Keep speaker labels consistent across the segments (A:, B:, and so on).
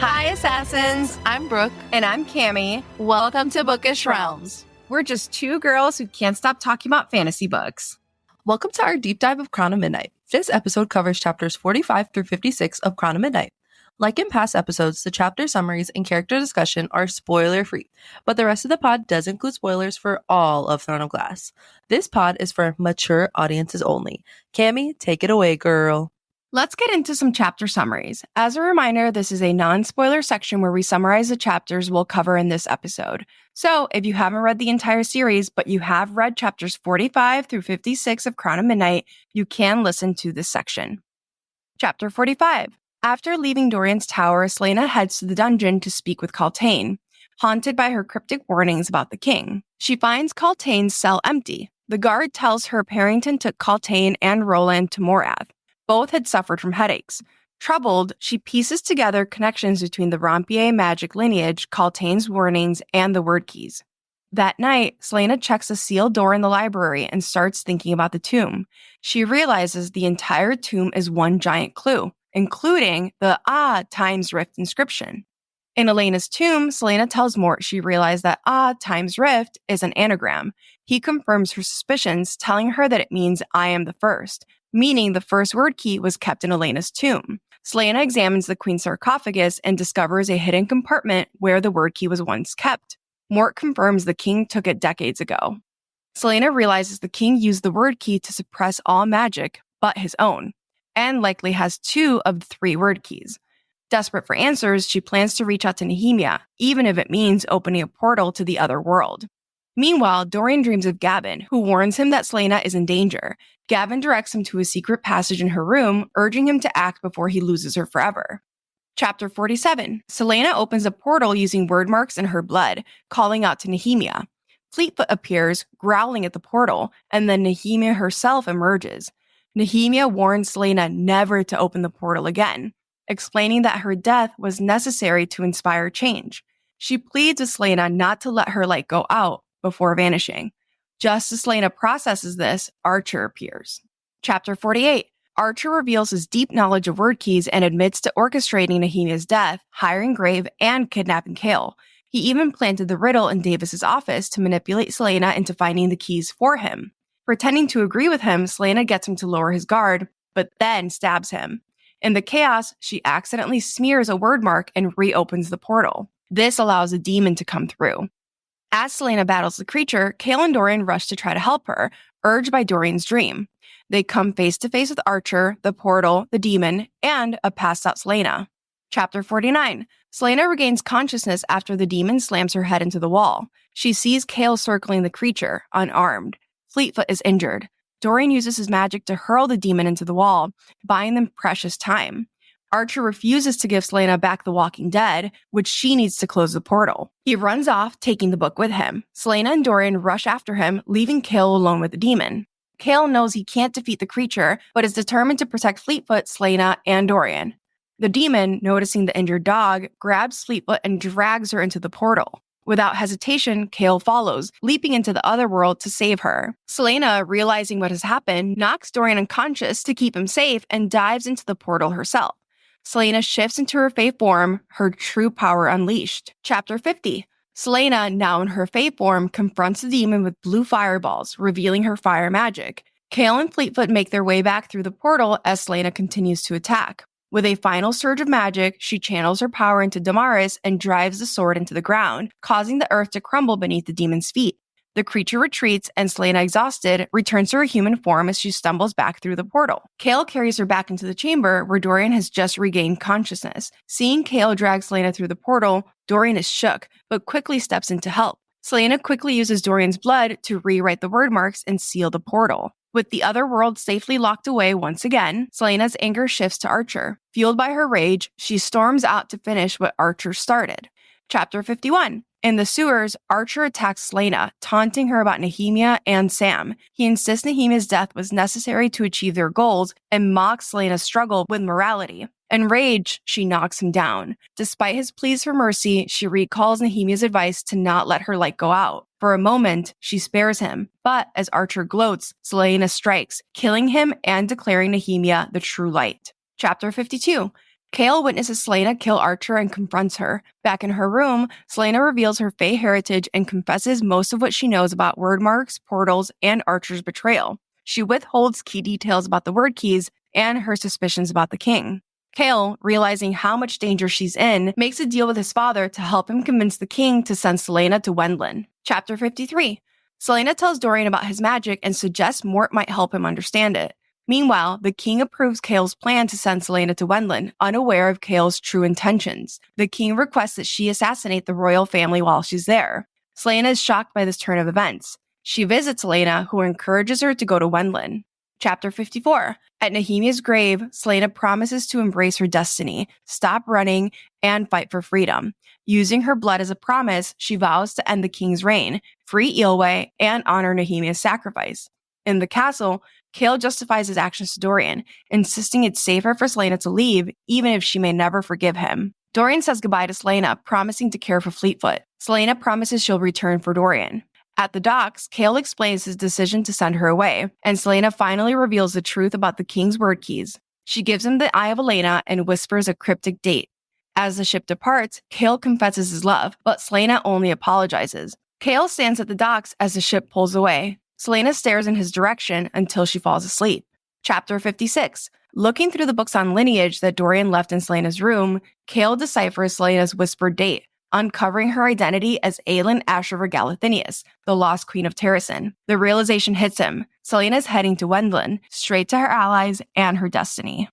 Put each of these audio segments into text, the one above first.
A: Hi, Assassins! I'm Brooke.
B: And I'm Cami.
A: Welcome to Bookish Realms.
B: We're just two girls who can't stop talking about fantasy books.
A: Welcome to our deep dive of Crown of Midnight. This episode covers chapters 45 through 56 of Crown of Midnight. Like in past episodes, the chapter summaries and character discussion are spoiler-free, but the rest of the pod does include spoilers for all of Throne of Glass. This pod is for mature audiences only. Cami, take it away, girl.
B: Let's get into some chapter summaries. As a reminder, this is a non-spoiler section where we summarize the chapters we'll cover in this episode. So, if you haven't read the entire series, but you have read chapters 45 through 56 of Crown of Midnight, you can listen to this section. Chapter 45. After leaving Dorian's tower, Celaena heads to the dungeon to speak with Kaltain, haunted by her cryptic warnings about the king. She finds Kaltain's cell empty. The guard tells her Parrington took Kaltain and Roland to Morath. Both had suffered from headaches. Troubled, she pieces together connections between the Rompier magic lineage, Kaltain's warnings, and the word keys. That night, Celaena checks a sealed door in the library and starts thinking about the tomb. She realizes the entire tomb is one giant clue, including the times rift inscription. In Elena's tomb, Celaena tells Mort she realized that times rift is an anagram. He confirms her suspicions, telling her that it means I am the first, meaning the first word key was kept in Elena's tomb. Celaena examines the queen's sarcophagus and discovers a hidden compartment where the word key was once kept. Mort confirms the king took it decades ago. Celaena realizes the king used the word key to suppress all magic but his own, and likely has two of the three word keys. Desperate for answers, she plans to reach out to Nehemia, even if it means opening a portal to the other world. Meanwhile, Dorian dreams of Gavin, who warns him that Celaena is in danger. Gavin directs him to a secret passage in her room, urging him to act before he loses her forever. Chapter 47. Celaena opens a portal using word marks in her blood, calling out to Nehemia. Fleetfoot appears, growling at the portal, and then Nehemia herself emerges. Nehemia warns Celaena never to open the portal again, explaining that her death was necessary to inspire change. She pleads with Celaena not to let her light go out before vanishing. Just as Celaena processes this, Archer appears. Chapter 48. Archer reveals his deep knowledge of word keys and admits to orchestrating Nehemia's death, hiring Grave, and kidnapping Kale. He even planted the riddle in Davis's office to manipulate Celaena into finding the keys for him. Pretending to agree with him, Celaena gets him to lower his guard, but then stabs him. In the chaos, she accidentally smears a word mark and reopens the portal. This allows a demon to come through. As Celaena battles the creature, Kale and Dorian rush to try to help her, urged by Dorian's dream. They come face to face with Archer, the portal, the demon, and a passed-out Celaena. Chapter 49. Celaena regains consciousness after the demon slams her head into the wall. She sees Kale circling the creature, unarmed. Fleetfoot is injured. Dorian uses his magic to hurl the demon into the wall, buying them precious time. Archer refuses to give Celaena back the Walking Dead, which she needs to close the portal. He runs off, taking the book with him. Celaena and Dorian rush after him, leaving Kale alone with the demon. Kale knows he can't defeat the creature, but is determined to protect Fleetfoot, Celaena, and Dorian. The demon, noticing the injured dog, grabs Fleetfoot and drags her into the portal. Without hesitation, Kale follows, leaping into the other world to save her. Celaena, realizing what has happened, knocks Dorian unconscious to keep him safe and dives into the portal herself. Celaena shifts into her Fae form, her true power unleashed. Chapter 50. Celaena, now in her Fae form, confronts the demon with blue fireballs, revealing her fire magic. Kale and Fleetfoot make their way back through the portal as Celaena continues to attack. With a final surge of magic, she channels her power into Damaris and drives the sword into the ground, causing the earth to crumble beneath the demon's feet. The creature retreats, and Celaena, exhausted, returns to her human form as she stumbles back through the portal. Kale carries her back into the chamber, where Dorian has just regained consciousness. Seeing Kale drag Celaena through the portal, Dorian is shook, but quickly steps in to help. Celaena quickly uses Dorian's blood to rewrite the word marks and seal the portal. With the other world safely locked away once again, Celaena's anger shifts to Archer. Fueled by her rage, she storms out to finish what Archer started. Chapter 51. In the sewers, Archer attacks Celaena, taunting her about Nehemia and Sam. He insists Nehemia's death was necessary to achieve their goals and mocks Celaena's struggle with morality. Enraged, she knocks him down. Despite his pleas for mercy, she recalls Nehemia's advice to not let her light go out. For a moment, she spares him, but as Archer gloats, Celaena strikes, killing him and declaring Nehemia the true light. Chapter 52. Kale witnesses Selena kill Archer and confronts her. Back in her room, Selena reveals her Fae heritage and confesses most of what she knows about word marks, portals, and Archer's betrayal. She withholds key details about the word keys and her suspicions about the king. Kale, realizing how much danger she's in, makes a deal with his father to help him convince the king to send Selena to Wendlin. Chapter 53. Selena tells Dorian about his magic and suggests Mort might help him understand it. Meanwhile, the king approves Kale's plan to send Selena to Wendlin, unaware of Kale's true intentions. The king requests that she assassinate the royal family while she's there. Selena is shocked by this turn of events. She visits Selena, who encourages her to go to Wendlin. Chapter 54. At Nehemia's grave, Selena promises to embrace her destiny, stop running, and fight for freedom. Using her blood as a promise, she vows to end the king's reign, free Eelway, and honor Nehemia's sacrifice. In the castle, Kale justifies his actions to Dorian, insisting it's safer for Selena to leave, even if she may never forgive him. Dorian says goodbye to Selena, promising to care for Fleetfoot. Selena promises she'll return for Dorian. At the docks, Kale explains his decision to send her away, and Selena finally reveals the truth about the king's word keys. She gives him the Eye of Elena and whispers a cryptic date. As the ship departs, Kale confesses his love, but Selena only apologizes. Kale stands at the docks as the ship pulls away. Selena stares in his direction until she falls asleep. Chapter 56. Looking through the books on lineage that Dorian left in Selena's room, Kale deciphers Selena's whispered date, uncovering her identity as Aelin Ashriver Galathinius, the lost queen of Terrasen. The realization hits him. Selena is heading to Wendlin, straight to her allies and her destiny.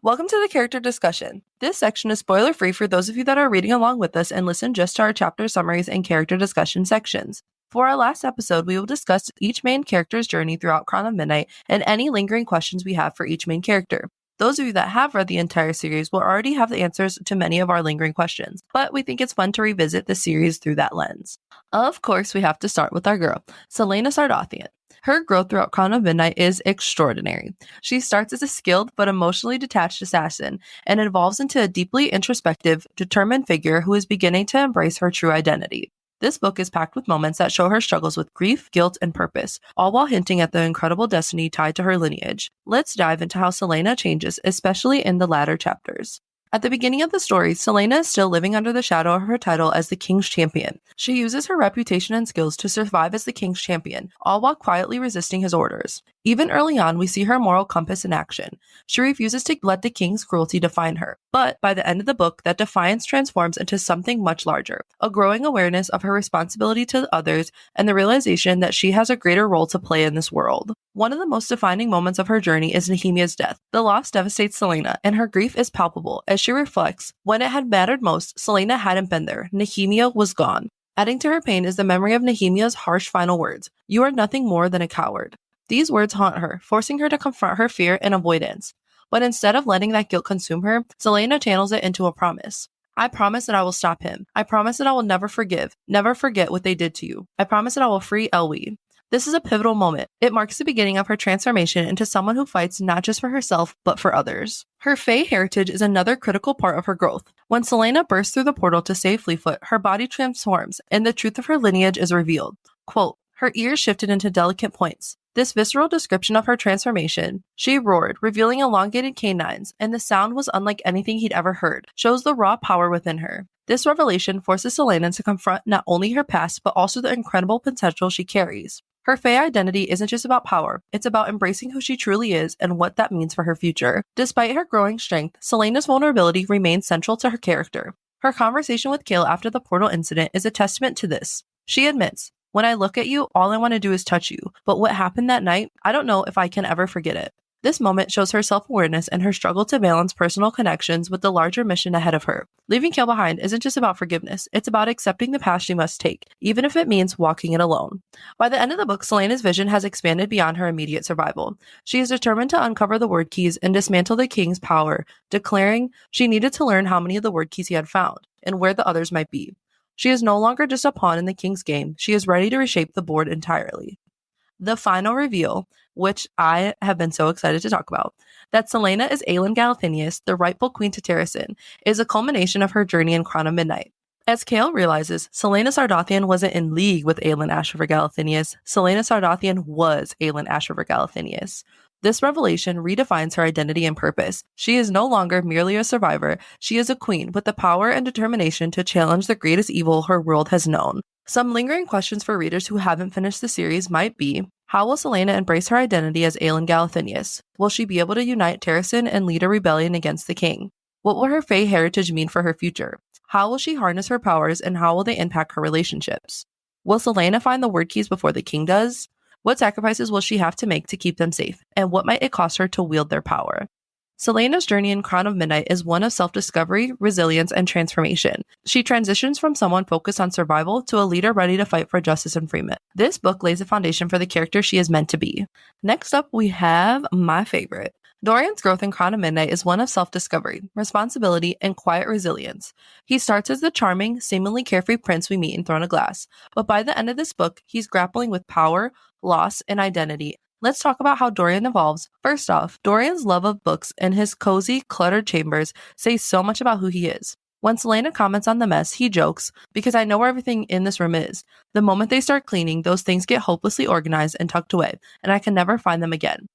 A: Welcome to the character discussion. This section is spoiler-free for those of you that are reading along with us and listen just to our chapter summaries and character discussion sections. For our last episode, we will discuss each main character's journey throughout Crown of Midnight and any lingering questions we have for each main character. Those of you that have read the entire series will already have the answers to many of our lingering questions, but we think it's fun to revisit the series through that lens. Of course, we have to start with our girl, Selena Sardathian. Her growth throughout Crown of Midnight is extraordinary. She starts as a skilled but emotionally detached assassin and evolves into a deeply introspective, determined figure who is beginning to embrace her true identity. This book is packed with moments that show her struggles with grief, guilt, and purpose, all while hinting at the incredible destiny tied to her lineage. Let's dive into how Selena changes, especially in the latter chapters. At the beginning of the story, Selena is still living under the shadow of her title as the King's Champion. She uses her reputation and skills to survive as the King's Champion, all while quietly resisting his orders. Even early on, we see her moral compass in action. She refuses to let the King's cruelty define her. But by the end of the book, that defiance transforms into something much larger, a growing awareness of her responsibility to others and the realization that she has a greater role to play in this world. One of the most defining moments of her journey is Nehemia's death. The loss devastates Selena, and her grief is palpable as she reflects, when it had mattered most, Selena hadn't been there. Nehemia was gone. Adding to her pain is the memory of Nehemia's harsh final words, "You are nothing more than a coward." These words haunt her, forcing her to confront her fear and avoidance. But instead of letting that guilt consume her, Selena channels it into a promise. "I promise that I will stop him. I promise that I will never forgive, never forget what they did to you. I promise that I will free Elwë." This is a pivotal moment. It marks the beginning of her transformation into someone who fights not just for herself, but for others. Her Fae heritage is another critical part of her growth. When Selena bursts through the portal to save Fleetfoot, her body transforms, and the truth of her lineage is revealed. Quote, "Her ears shifted into delicate points." This visceral description of her transformation, "She roared, revealing elongated canines, and the sound was unlike anything he'd ever heard," shows the raw power within her. This revelation forces Selena to confront not only her past, but also the incredible potential she carries. Her Fae identity isn't just about power, it's about embracing who she truly is and what that means for her future. Despite her growing strength, Selena's vulnerability remains central to her character. Her conversation with Kale after the portal incident is a testament to this. She admits, "When I look at you, all I want to do is touch you, but what happened that night, I don't know if I can ever forget it." This moment shows her self-awareness and her struggle to balance personal connections with the larger mission ahead of her. Leaving Kale behind isn't just about forgiveness, it's about accepting the path she must take, even if it means walking it alone. By the end of the book, Selena's vision has expanded beyond her immediate survival. She is determined to uncover the word keys and dismantle the king's power, declaring she needed to learn how many of the word keys he had found, and where the others might be. She is no longer just a pawn in the king's game, she is ready to reshape the board entirely. The final reveal, which I have been so excited to talk about, that Selena is Aelin Galathinius, the rightful queen to Terrasen, is a culmination of her journey in Crown of Midnight. As Kale realizes, Selena Sardathian wasn't in league with Aelin Ashriver Galathinius. Selena Sardathian was Aelin Ashriver Galathinius. This revelation redefines her identity and purpose. She is no longer merely a survivor, she is a queen with the power and determination to challenge the greatest evil her world has known. Some lingering questions for readers who haven't finished the series might be, how will Celaena embrace her identity as Aelin Galathinius? Will she be able to unite Terrasen and lead a rebellion against the king? What will her Fae heritage mean for her future? How will she harness her powers and how will they impact her relationships? Will Celaena find the word keys before the king does? What sacrifices will she have to make to keep them safe, and what might it cost her to wield their power? Celaena's journey in Crown of Midnight is one of self-discovery, resilience, and transformation. She transitions from someone focused on survival to a leader ready to fight for justice and freedom. This book lays the foundation for the character she is meant to be. Next up, we have my favorite. Dorian's growth in Crown of Midnight is one of self-discovery, responsibility, and quiet resilience. He starts as the charming, seemingly carefree prince we meet in Throne of Glass, but by the end of this book, he's grappling with power, loss, and identity. Let's talk about how Dorian evolves. First off, Dorian's love of books and his cozy, cluttered chambers say so much about who he is. When Celaena comments on the mess, he jokes, because I know where everything in this room is. The moment they start cleaning, those things get hopelessly organized and tucked away, and I can never find them again.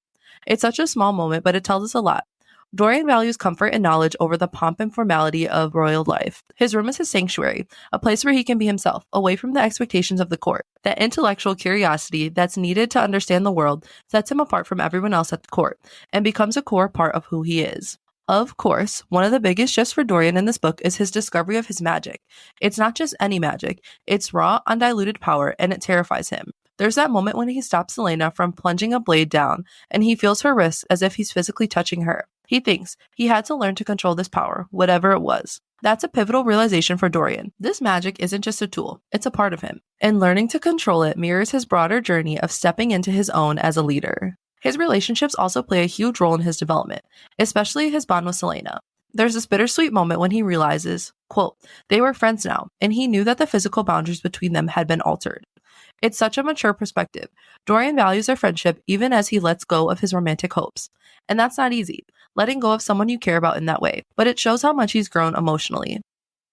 A: It's such a small moment, but it tells us a lot. Dorian values comfort and knowledge over the pomp and formality of royal life. His room is his sanctuary, a place where he can be himself, away from the expectations of the court. That intellectual curiosity that's needed to understand the world sets him apart from everyone else at the court, and becomes a core part of who he is. Of course, one of the biggest shifts for Dorian in this book is his discovery of his magic. It's not just any magic, it's raw, undiluted power, and it terrifies him. There's that moment when he stops Celaena from plunging a blade down, and he feels her wrist as if he's physically touching her. He thinks he had to learn to control this power, whatever it was. That's a pivotal realization for Dorian. This magic isn't just a tool, it's a part of him. And learning to control it mirrors his broader journey of stepping into his own as a leader. His relationships also play a huge role in his development, especially his bond with Celaena. There's this bittersweet moment when he realizes, quote, they were friends now, and he knew that the physical boundaries between them had been altered. It's such a mature perspective. Dorian values their friendship even as he lets go of his romantic hopes. And that's not easy, letting go of someone you care about in that way, but it shows how much he's grown emotionally.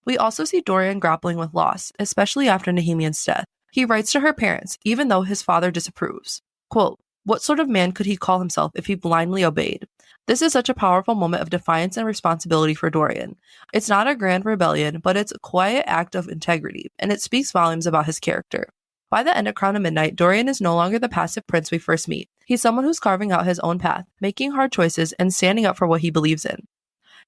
A: We also see Dorian grappling with loss, especially after Nehemia's death. He writes to her parents, even though his father disapproves. Quote, what sort of man could he call himself if he blindly obeyed? This is such a powerful moment of defiance and responsibility for Dorian. It's not a grand rebellion, but it's a quiet act of integrity, and it speaks volumes about his character. By the end of Crown of Midnight, Dorian is no longer the passive prince we first meet. He's someone who's carving out his own path, making hard choices, and standing up for what he believes in.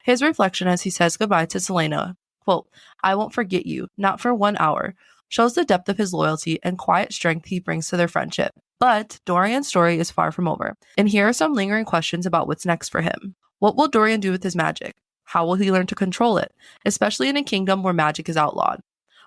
A: His reflection as he says goodbye to Celaena, quote, I won't forget you, not for 1 hour, shows the depth of his loyalty and quiet strength he brings to their friendship. But Dorian's story is far from over, and here are some lingering questions about what's next for him. What will Dorian do with his magic? How will he learn to control it, especially in a kingdom where magic is outlawed?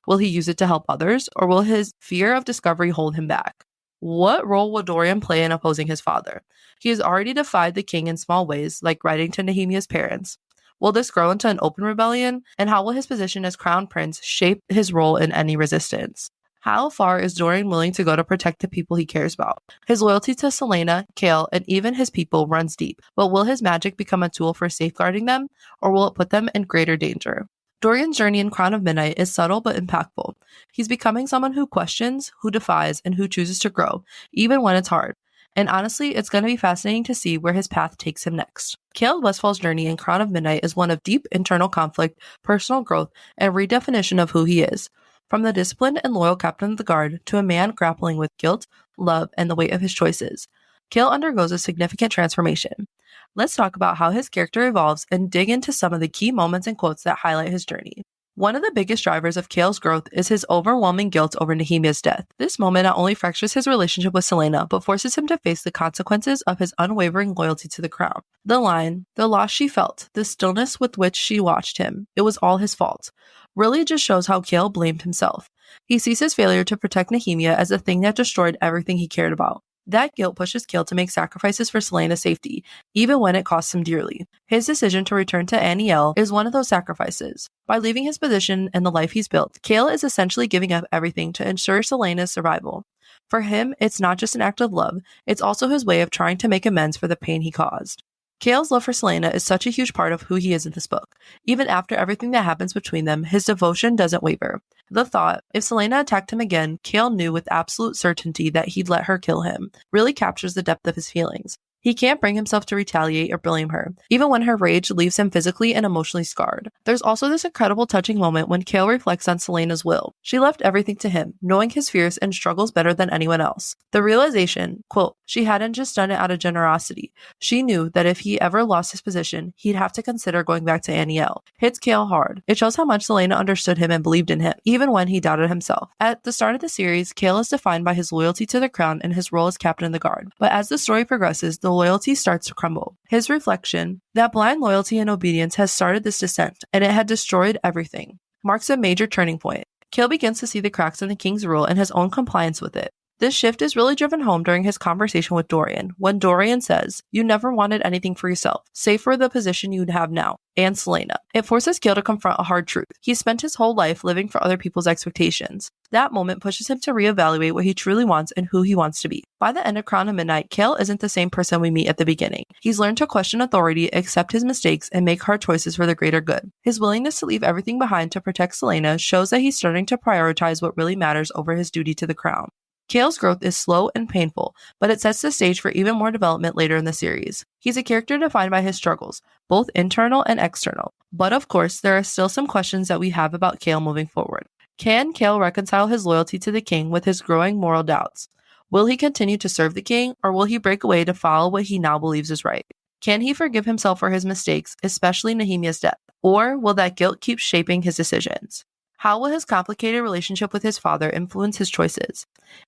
A: Will he use it to help others, or will his fear of discovery hold him back? What role will Dorian play in opposing his father? He has already defied the king in small ways, like writing to Nehemia's parents. Will this grow into an open rebellion? And how will his position as crown prince shape his role in any resistance? How far is Dorian willing to go to protect the people he cares about? His loyalty to Celaena, Chaol, and even his people runs deep, but will his magic become a tool for safeguarding them, or will it put them in greater danger? Dorian's journey in Crown of Midnight is subtle but impactful. He's becoming someone who questions, who defies, and who chooses to grow, even when it's hard. And honestly, it's going to be fascinating to see where his path takes him next. Chaol Westfall's journey in Crown of Midnight is one of deep internal conflict, personal growth, and redefinition of who he is. From the disciplined and loyal captain of the guard to a man grappling with guilt, love, and the weight of his choices, Chaol undergoes a significant transformation. Let's talk about how his character evolves and dig into some of the key moments and quotes that highlight his journey. One of the biggest drivers of Chaol's growth is his overwhelming guilt over Nehemia's death. This moment not only fractures his relationship with Celaena, but forces him to face the consequences of his unwavering loyalty to the crown. The line, the loss she felt, the stillness with which she watched him, it was all his fault, really just shows how Chaol blamed himself. He sees his failure to protect Nehemia as the thing that destroyed everything he cared about. That guilt pushes Chaol to make sacrifices for Celaena's safety, even when it costs him dearly. His decision to return to Aniel is one of those sacrifices. By leaving his position and the life he's built, Chaol is essentially giving up everything to ensure Celaena's survival. For him, it's not just an act of love, it's also his way of trying to make amends for the pain he caused. Chaol's love for Celaena is such a huge part of who he is in this book. Even after everything that happens between them, his devotion doesn't waver. The thought, if Celaena attacked him again, Chaol knew with absolute certainty that he'd let her kill him, really captures the depth of his feelings. He can't bring himself to retaliate or blame her, even when her rage leaves him physically and emotionally scarred. There's also this incredible touching moment when Cale reflects on Celaena's will. She left everything to him, knowing his fears and struggles better than anyone else. The realization, quote, she hadn't just done it out of generosity. She knew that if he ever lost his position, he'd have to consider going back to Anielle. Hits Cale hard. It shows how much Celaena understood him and believed in him, even when he doubted himself. At the start of the series, Cale is defined by his loyalty to the crown and his role as captain of the guard. But as the story progresses, the loyalty starts to crumble. His reflection, that blind loyalty and obedience has started this descent, and it had destroyed everything, marks a major turning point. Cale begins to see the cracks in the king's rule and his own compliance with it. This shift is really driven home during his conversation with Dorian, when Dorian says, "You never wanted anything for yourself, save for the position you'd have now, and Celaena." It forces Cale to confront a hard truth. He spent his whole life living for other people's expectations. That moment pushes him to reevaluate what he truly wants and who he wants to be. By the end of Crown of Midnight, Cale isn't the same person we meet at the beginning. He's learned to question authority, accept his mistakes, and make hard choices for the greater good. His willingness to leave everything behind to protect Celaena shows that he's starting to prioritize what really matters over his duty to the crown. Cale's growth is slow and painful, but it sets the stage for even more development later in the series. He's a character defined by his struggles, both internal and external. But of course, there are still some questions that we have about Cale moving forward. Can Cale reconcile his loyalty to the king with his growing moral doubts? Will he continue to serve the king, or will he break away to follow what he now believes is right? Can he forgive himself for his mistakes, especially Nehemia's death? Or will that guilt keep shaping his decisions? How will his complicated relationship with his father influence his choices?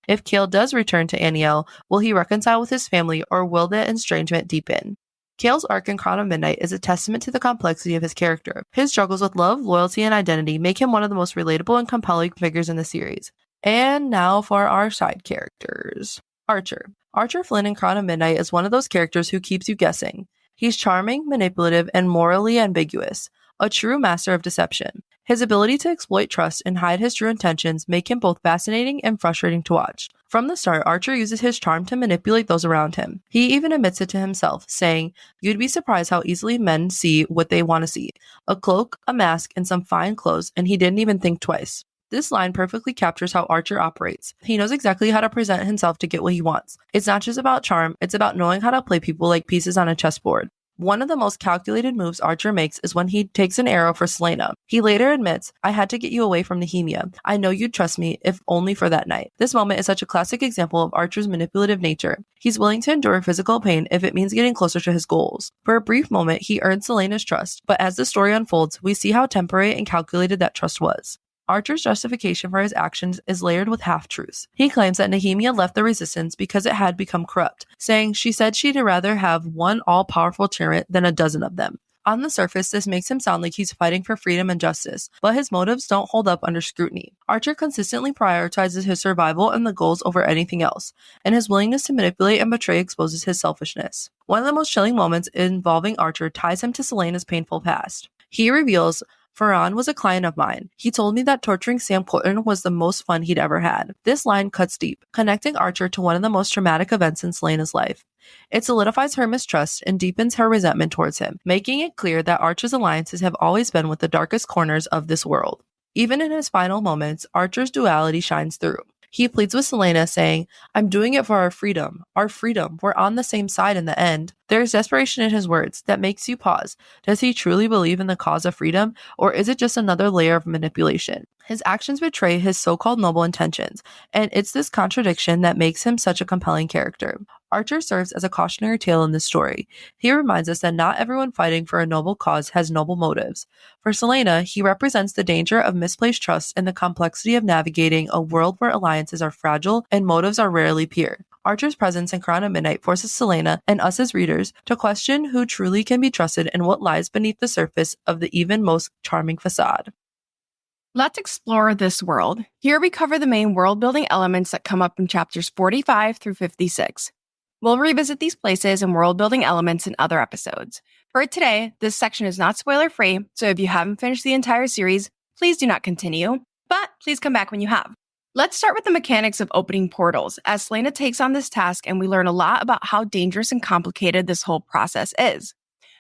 A: If Cale does return to Anielle, will he reconcile with his family, or will the estrangement deepen? Cale's arc in Crown of Midnight is a testament to the complexity of his character. His struggles with love, loyalty, and identity make him one of the most relatable and compelling figures in the series. And now for our side characters. Archer. Archer Flynn in Crown of Midnight is one of those characters who keeps you guessing. He's charming, manipulative, and morally ambiguous, a true master of deception. His ability to exploit trust and hide his true intentions make him both fascinating and frustrating to watch. From the start, Archer uses his charm to manipulate those around him. He even admits it to himself, saying, "You'd be surprised how easily men see what they want to see. A cloak, a mask, and some fine clothes, and he didn't even think twice." This line perfectly captures how Archer operates. He knows exactly how to present himself to get what he wants. It's not just about charm, it's about knowing how to play people like pieces on a chessboard. One of the most calculated moves Archer makes is when he takes an arrow for Celaena. He later admits, "I had to get you away from Nehemia. I know you'd trust me, if only for that night." This moment is such a classic example of Archer's manipulative nature. He's willing to endure physical pain if it means getting closer to his goals. For a brief moment, he earns Celaena's trust, but as the story unfolds, we see how temporary and calculated that trust was. Archer's justification for his actions is layered with half-truths. He claims that Nehemia left the resistance because it had become corrupt, saying she said she'd rather have one all-powerful tyrant than a dozen of them. On the surface, this makes him sound like he's fighting for freedom and justice, but his motives don't hold up under scrutiny. Archer consistently prioritizes his survival and the goals over anything else, and his willingness to manipulate and betray exposes his selfishness. One of the most chilling moments involving Archer ties him to Celaena's painful past. He reveals, "Ferran was a client of mine. He told me that torturing Sam Colton was the most fun he'd ever had." This line cuts deep, connecting Archer to one of the most traumatic events in Celaena's life. It solidifies her mistrust and deepens her resentment towards him, making it clear that Archer's alliances have always been with the darkest corners of this world. Even in his final moments, Archer's duality shines through. He pleads with Celaena, saying, "I'm doing it for our freedom. Our freedom. We're on the same side in the end." There is desperation in his words that makes you pause. Does he truly believe in the cause of freedom, or is it just another layer of manipulation? His actions betray his so-called noble intentions, and it's this contradiction that makes him such a compelling character. Archer serves as a cautionary tale in this story. He reminds us that not everyone fighting for a noble cause has noble motives. For Celaena, he represents the danger of misplaced trust and the complexity of navigating a world where alliances are fragile and motives are rarely pure. Archer's presence in Crown of Midnight forces Celaena and us as readers to question who truly can be trusted and what lies beneath the surface of the even most charming facade.
B: Let's explore this world. Here we cover the main world-building elements that come up in chapters 45 through 56. We'll revisit these places and world-building elements in other episodes. For today, this section is not spoiler-free, so if you haven't finished the entire series, please do not continue, but please come back when you have. Let's start with the mechanics of opening portals, as Celaena takes on this task and we learn a lot about how dangerous and complicated this whole process is.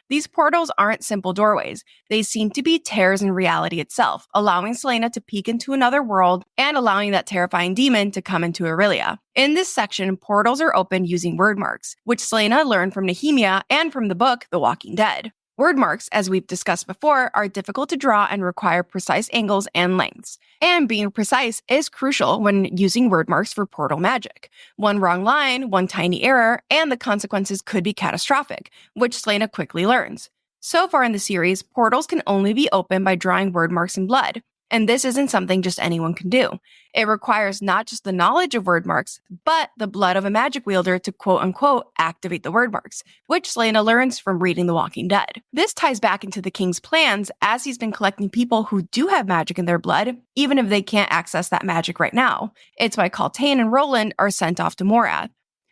B: These portals aren't simple doorways. They seem to be tears in reality itself, allowing Selena to peek into another world and allowing that terrifying demon to come into Aurelia. In this section, portals are opened using word marks, which Selena learned from Nehemia and from the book The Walking Dead. Word marks, as we've discussed before, are difficult to draw and require precise angles and lengths. And being precise is crucial when using word marks for portal magic. One wrong line, one tiny error, and the consequences could be catastrophic, which Selena quickly learns. So far in the series, portals can only be opened by drawing word marks in blood. And this isn't something just anyone can do. It requires not just the knowledge of word marks, but the blood of a magic wielder to quote-unquote activate the word marks, which Selena learns from reading The Walking Dead. This ties back into the king's plans as he's been collecting people who do have magic in their blood, even if they can't access that magic right now. It's why Kaltain and Roland are sent off to Morath.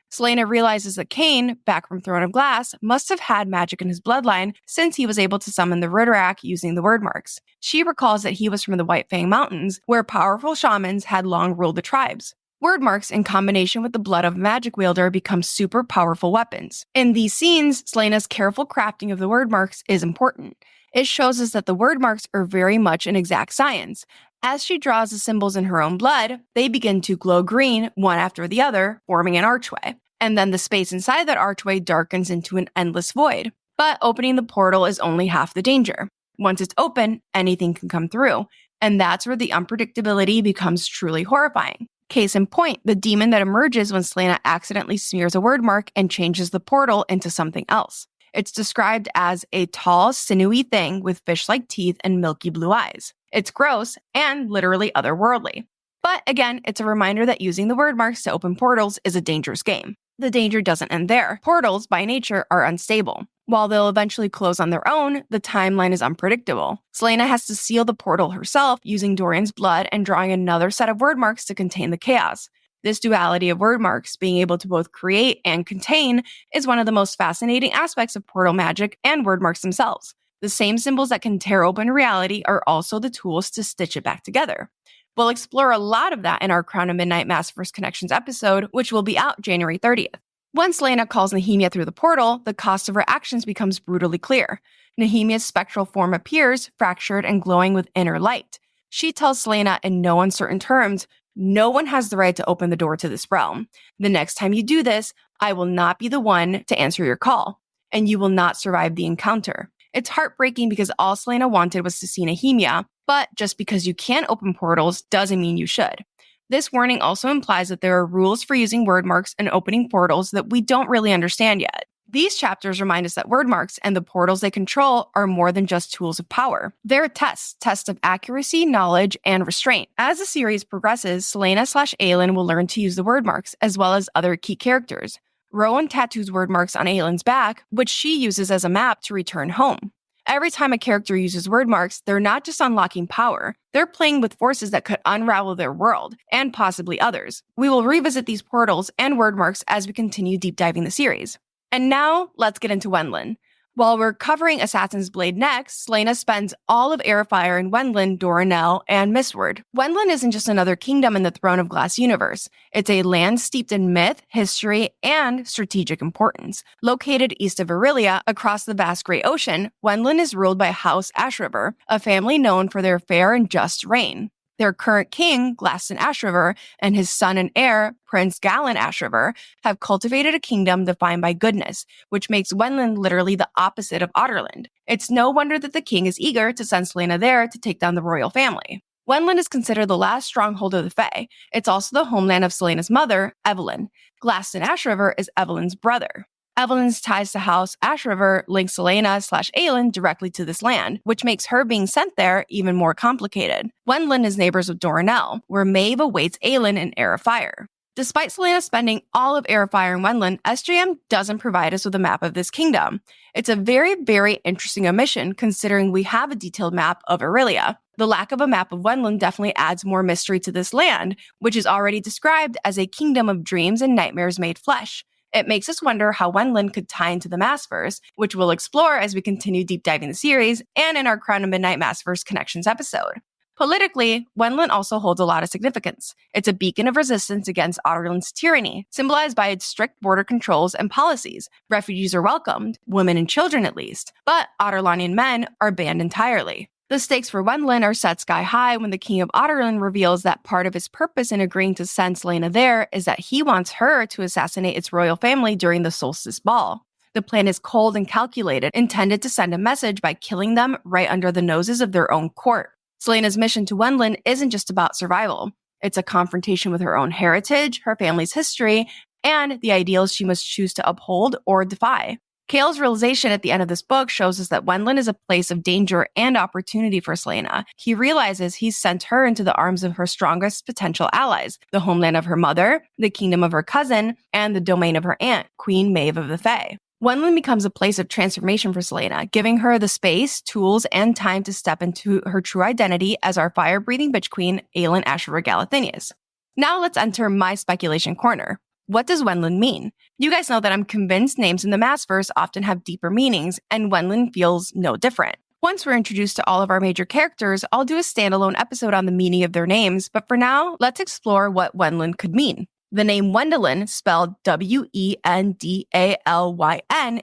B: Selena realizes that Cain, back from Throne of Glass, must have had magic in his bloodline since he was able to summon the Ritterak using the word marks. She recalls that he was from the White Fang Mountains, where powerful shamans had long ruled the tribes. Word marks, in combination with the blood of a magic wielder, become super powerful weapons. In these scenes, Selena's careful crafting of the word marks is important. It shows us that the word marks are very much an exact science. As she draws the symbols in her own blood, they begin to glow green one after the other, forming an archway. And then the space inside that archway darkens into an endless void. But opening the portal is only half the danger. Once it's open, anything can come through. And that's where the unpredictability becomes truly horrifying. Case in point, the demon that emerges when Selena accidentally smears a word mark and changes the portal into something else. It's described as a tall, sinewy thing with fish-like teeth and milky blue eyes. It's gross and literally otherworldly. But again, it's a reminder that using the word marks to open portals is a dangerous game. The danger doesn't end there. Portals, by nature, are unstable. While they'll eventually close on their own, the timeline is unpredictable. Selena has to seal the portal herself using Dorian's blood and drawing another set of word marks to contain the chaos. This duality of word marks, being able to both create and contain, is one of the most fascinating aspects of portal magic and word marks themselves. The same symbols that can tear open reality are also the tools to stitch it back together. We'll explore a lot of that in our Crown of Midnight Mass First Connections episode, which will be out January 30th. Once Selena calls Nehemia through the portal, the cost of her actions becomes brutally clear. Nehemia's spectral form appears, fractured and glowing with inner light. She tells Selena in no uncertain terms, "No one has the right to open the door to this realm. The next time you do this, I will not be the one to answer your call, and you will not survive the encounter." It's heartbreaking because all Selena wanted was to see Nehemia, but just because you can't open portals doesn't mean you should. This warning also implies that there are rules for using word marks and opening portals that we don't really understand yet. These chapters remind us that word marks and the portals they control are more than just tools of power. They're tests of accuracy, knowledge, and restraint. As the series progresses, Selena/Aelin will learn to use the word marks, as well as other key characters. Rowan tattoos word marks on Aelin's back, which she uses as a map to return home. Every time a character uses word marks, they're not just unlocking power, they're playing with forces that could unravel their world, and possibly others. We will revisit these portals and word marks as we continue deep diving the series. And now, let's get into Wendlin. While we're covering Assassin's Blade next, Selena spends all of Airfire in Wendlin, Doranel, and Mistward. Wendlin isn't just another kingdom in the Throne of Glass universe. It's a land steeped in myth, history, and strategic importance. Located east of Aurelia, across the vast Great Ocean, Wendlin is ruled by House Ashriver, a family known for their fair and just reign. Their current king, Glaston Ashriver, and his son and heir, Prince Gallan Ashriver, have cultivated a kingdom defined by goodness, which makes Wendlin literally the opposite of Otterland. It's no wonder that the king is eager to send Selena there to take down the royal family. Wendlin is considered the last stronghold of the Fae. It's also the homeland of Selena's mother, Evelyn. Glaston Ashriver is Evelyn's brother. Evelyn's ties to House Ashriver link Selena/Aelin directly to this land, which makes her being sent there even more complicated. Wendlin is neighbors with Doranel, where Maeve awaits Aelin in Heir of Fire. Despite Selena spending all of Heir of Fire in Wendlin, SJM doesn't provide us with a map of this kingdom. It's a very, very interesting omission considering we have a detailed map of Aurelia. The lack of a map of Wendlin definitely adds more mystery to this land, which is already described as a kingdom of dreams and nightmares made flesh. It makes us wonder how Wendlin could tie into the Massverse, which we'll explore as we continue deep diving the series and in our Crown of Midnight Massverse Connections episode. Politically, Wenlin also holds a lot of significance. It's a beacon of resistance against Otterland's tyranny, symbolized by its strict border controls and policies. Refugees are welcomed, women and children at least, but Otterlanian men are banned entirely. The stakes for Wenlin are set sky high when the King of Otterland reveals that part of his purpose in agreeing to send Selena there is that he wants her to assassinate its royal family during the solstice ball. The plan is cold and calculated, intended to send a message by killing them right under the noses of their own court. Selena's mission to Wenlin isn't just about survival. It's a confrontation with her own heritage, her family's history, and the ideals she must choose to uphold or defy. Kale's realization at the end of this book shows us that Wenlin is a place of danger and opportunity for Selena. He realizes he's sent her into the arms of her strongest potential allies, the homeland of her mother, the kingdom of her cousin, and the domain of her aunt, Queen Maeve of the Fae. Wenlin becomes a place of transformation for Selena, giving her the space, tools, and time to step into her true identity as our fire-breathing bitch queen, Aelin Ashera Galathinius. Now let's enter my speculation corner. What does Wenlin mean? You guys know that I'm convinced names in the Maasverse often have deeper meanings, and Wenlin feels no different. Once we're introduced to all of our major characters, I'll do a standalone episode on the meaning of their names, but for now, let's explore what Wenlin could mean. The name Wendalyn, spelled Wendalyn,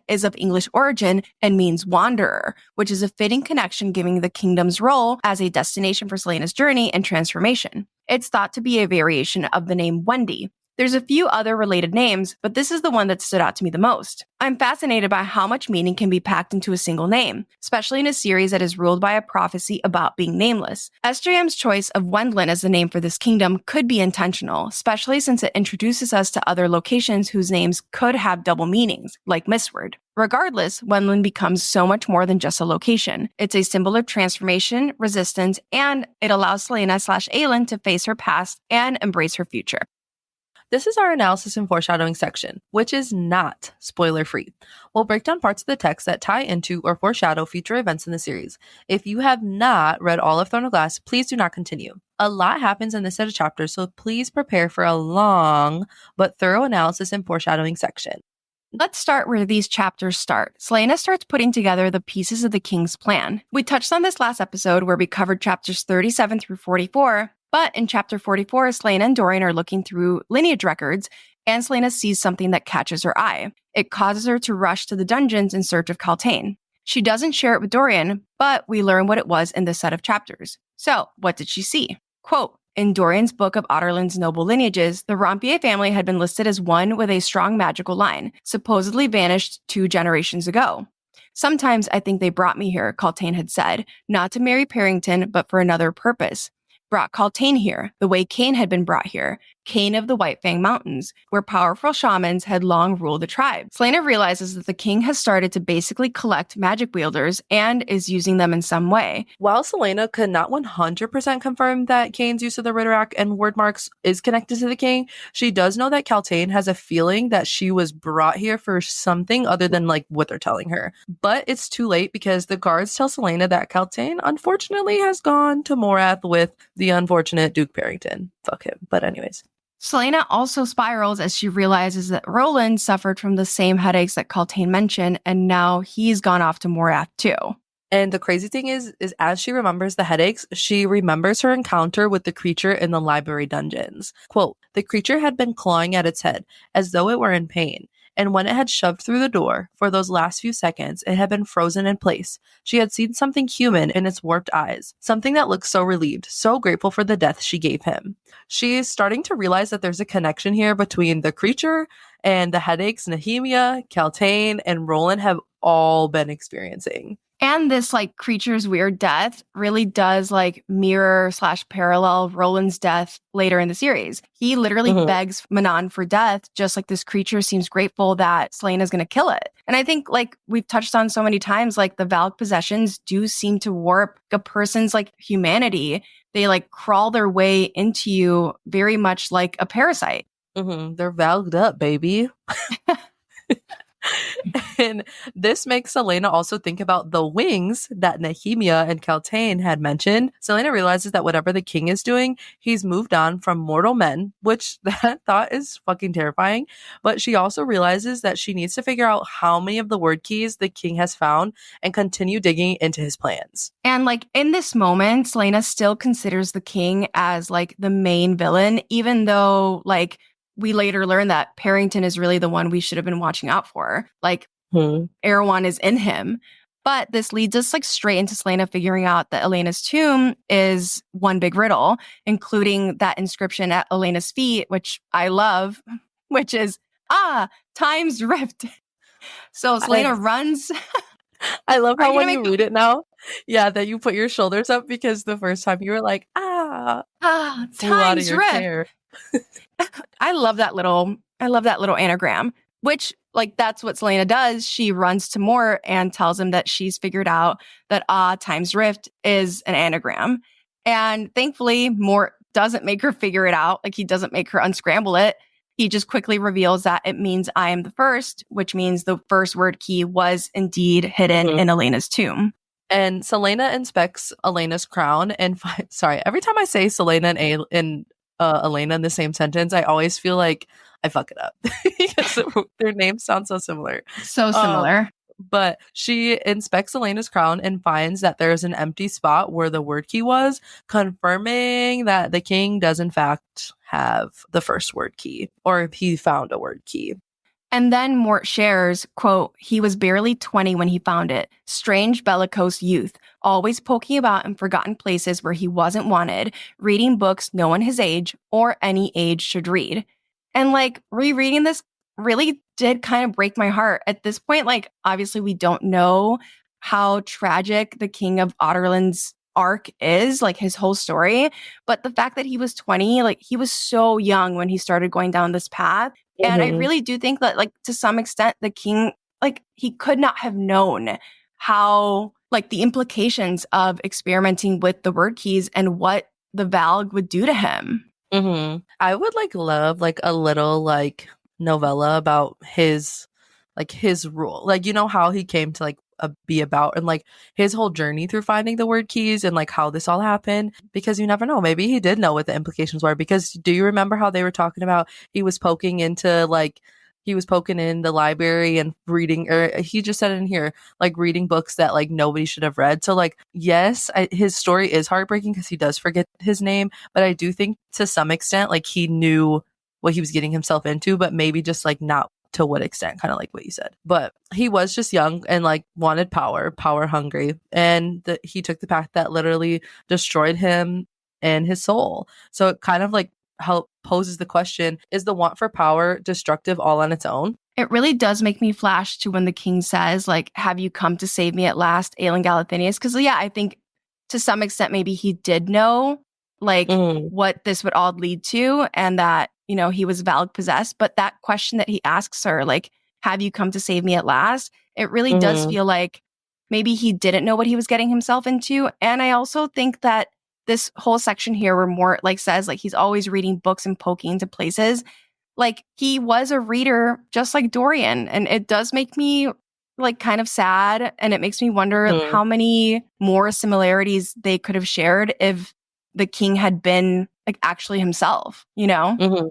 B: is of English origin and means wanderer, which is a fitting connection giving the kingdom's role as a destination for Selena's journey and transformation. It's thought to be a variation of the name Wendy. There's a few other related names, but this is the one that stood out to me the most. I'm fascinated by how much meaning can be packed into a single name, especially in a series that is ruled by a prophecy about being nameless. SJM's choice of Wenlin as the name for this kingdom could be intentional, especially since it introduces us to other locations whose names could have double meanings, like Mistward. Regardless, Wenlin becomes so much more than just a location. It's a symbol of transformation, resistance, and it allows Selena/Aelin to face her past and embrace her future.
A: This is our analysis and foreshadowing section, which is not spoiler-free. We'll break down parts of the text that tie into or foreshadow future events in the series. If you have not read all of Throne of Glass, please do not continue. A lot happens in this set of chapters, so please prepare for a long but thorough analysis and foreshadowing section.
B: Let's start where these chapters start. Selena starts putting together the pieces of the king's plan. We touched on this last episode where we covered chapters 37 through 44, but in chapter 44, Selena and Dorian are looking through lineage records, and Selena sees something that catches her eye. It causes her to rush to the dungeons in search of Kaltain. She doesn't share it with Dorian, but we learn what it was in this set of chapters. So, what did she see? Quote, in Dorian's book of Otterland's noble lineages, the Rompier family had been listed as one with a strong magical line, supposedly vanished 2 generations ago. Sometimes I think they brought me here, Kaltain had said, not to marry Parrington, but for another purpose. Brought Kaltain here, the way Cain had been brought here, Cain of the White Fang Mountains, where powerful shamans had long ruled the tribe. Selena realizes that the king has started to basically collect magic wielders and is using them in some way.
A: While Selena could not 100% confirm that Cain's use of the Ritterak and word marks is connected to the king, she does know that Kaltain has a feeling that she was brought here for something other than like what they're telling her. But it's too late because the guards tell Selena that Kaltain unfortunately has gone to Morath with the unfortunate Duke Parrington. Fuck him. But anyways.
B: Selena also spirals as she realizes that Roland suffered from the same headaches that Kaltain mentioned, and now he's gone off to Morath too.
A: And the crazy thing is as she remembers the headaches, she remembers her encounter with the creature in the library dungeons. Quote, the creature had been clawing at its head as though it were in pain. And when it had shoved through the door, for those last few seconds, it had been frozen in place. She had seen something human in its warped eyes, something that looked so relieved, so grateful for the death she gave him. She is starting to realize that there's a connection here between the creature and the headaches Nehemia, Kaltain, and Roland have all been experiencing.
B: And this creature's weird death really does mirror/parallel Roland's death later in the series. He literally begs Manon for death, just like this creature seems grateful that Selena's going to kill it. And I think we've touched on so many times, the Valg possessions do seem to warp a person's humanity. They crawl their way into you very much like a parasite.
A: They're Valged up, baby. And this makes Selena also think about the wings that Nehemia and Keltane had mentioned. Selena realizes that whatever the king is doing, he's moved on from mortal men, which that thought is fucking terrifying. But she also realizes that she needs to figure out how many of the word keys the king has found and continue digging into his plans.
B: And like in this moment, Selena still considers the king as like the main villain, even though like we later learn that Parrington is really the one we should have been watching out for. Like Erewhon is in him. But this leads us like straight into Selena figuring out that Elena's tomb is one big riddle, including that inscription at Elena's feet, which I love, which is, time's rift. So Selena runs.
A: I love how when you read it now, that you put your shoulders up because the first time you were like, flew out of your chair.
B: I love that little anagram, which like that's what Selena does. She runs to Mort and tells him that she's figured out that time's rift is an anagram. And thankfully, Mort doesn't make her figure it out. Like he doesn't make her unscramble it. He just quickly reveals that it means I am the first, which means the first word key was indeed hidden in Elena's tomb.
A: And Selena inspects Elena's crown and every time I say Selena and Elena in the same sentence, I always feel like I fuck it up because their names sound so similar.
B: So similar.
A: But she inspects Elena's crown and finds that there's an empty spot where the word key was, confirming that the king does in fact have the first word key, or he found a word key.
B: And then Mort shares, quote, he was barely 20 when he found it. Strange, bellicose youth, always poking about in forgotten places where he wasn't wanted, reading books no one his age or any age should read. And like rereading this really did kind of break my heart. At this point, like obviously we don't know how tragic the King of Otterland's arc is, like his whole story. But the fact that he was 20, like he was so young when he started going down this path. And I really do think that, like, to some extent, the king, like, he could not have known how, like, the implications of experimenting with the word keys and what the Valg would do to him.
A: I would, like, love, like, a little, like, novella about his rule. Like, you know how he came to, like, be about and, like, his whole journey through finding the word keys and, like, how this all happened. Because you never know. Maybe he did know what the implications were. Because do you remember how they were talking about he was poking in the library and reading, or he just said in here, like, reading books that, like, nobody should have read. So, like, yes, his story is heartbreaking because he does forget his name. But I do think to some extent, like, he knew what he was getting himself into, but maybe just, like, not to what extent, kind of like what you said. But he was just young and, like, wanted power hungry. And he took the path that literally destroyed him and his soul. So it kind of, like, poses the question, is the want for power destructive all on its own?
B: It really does make me flash to when the king says, like, have you come to save me at last, Aelin Galathinius? Because, yeah, I think to some extent maybe he did know, like, what this would all lead to and that, you know, he was Valg possessed. But that question that he asks her, like, have you come to save me at last? It really does feel like maybe he didn't know what he was getting himself into. And I also think that this whole section here where Mort, like, says, like, he's always reading books and poking into places, like, he was a reader just like Dorian. And it does make me, like, kind of sad. And it makes me wonder how many more similarities they could have shared if the king had been, like, actually himself, you know?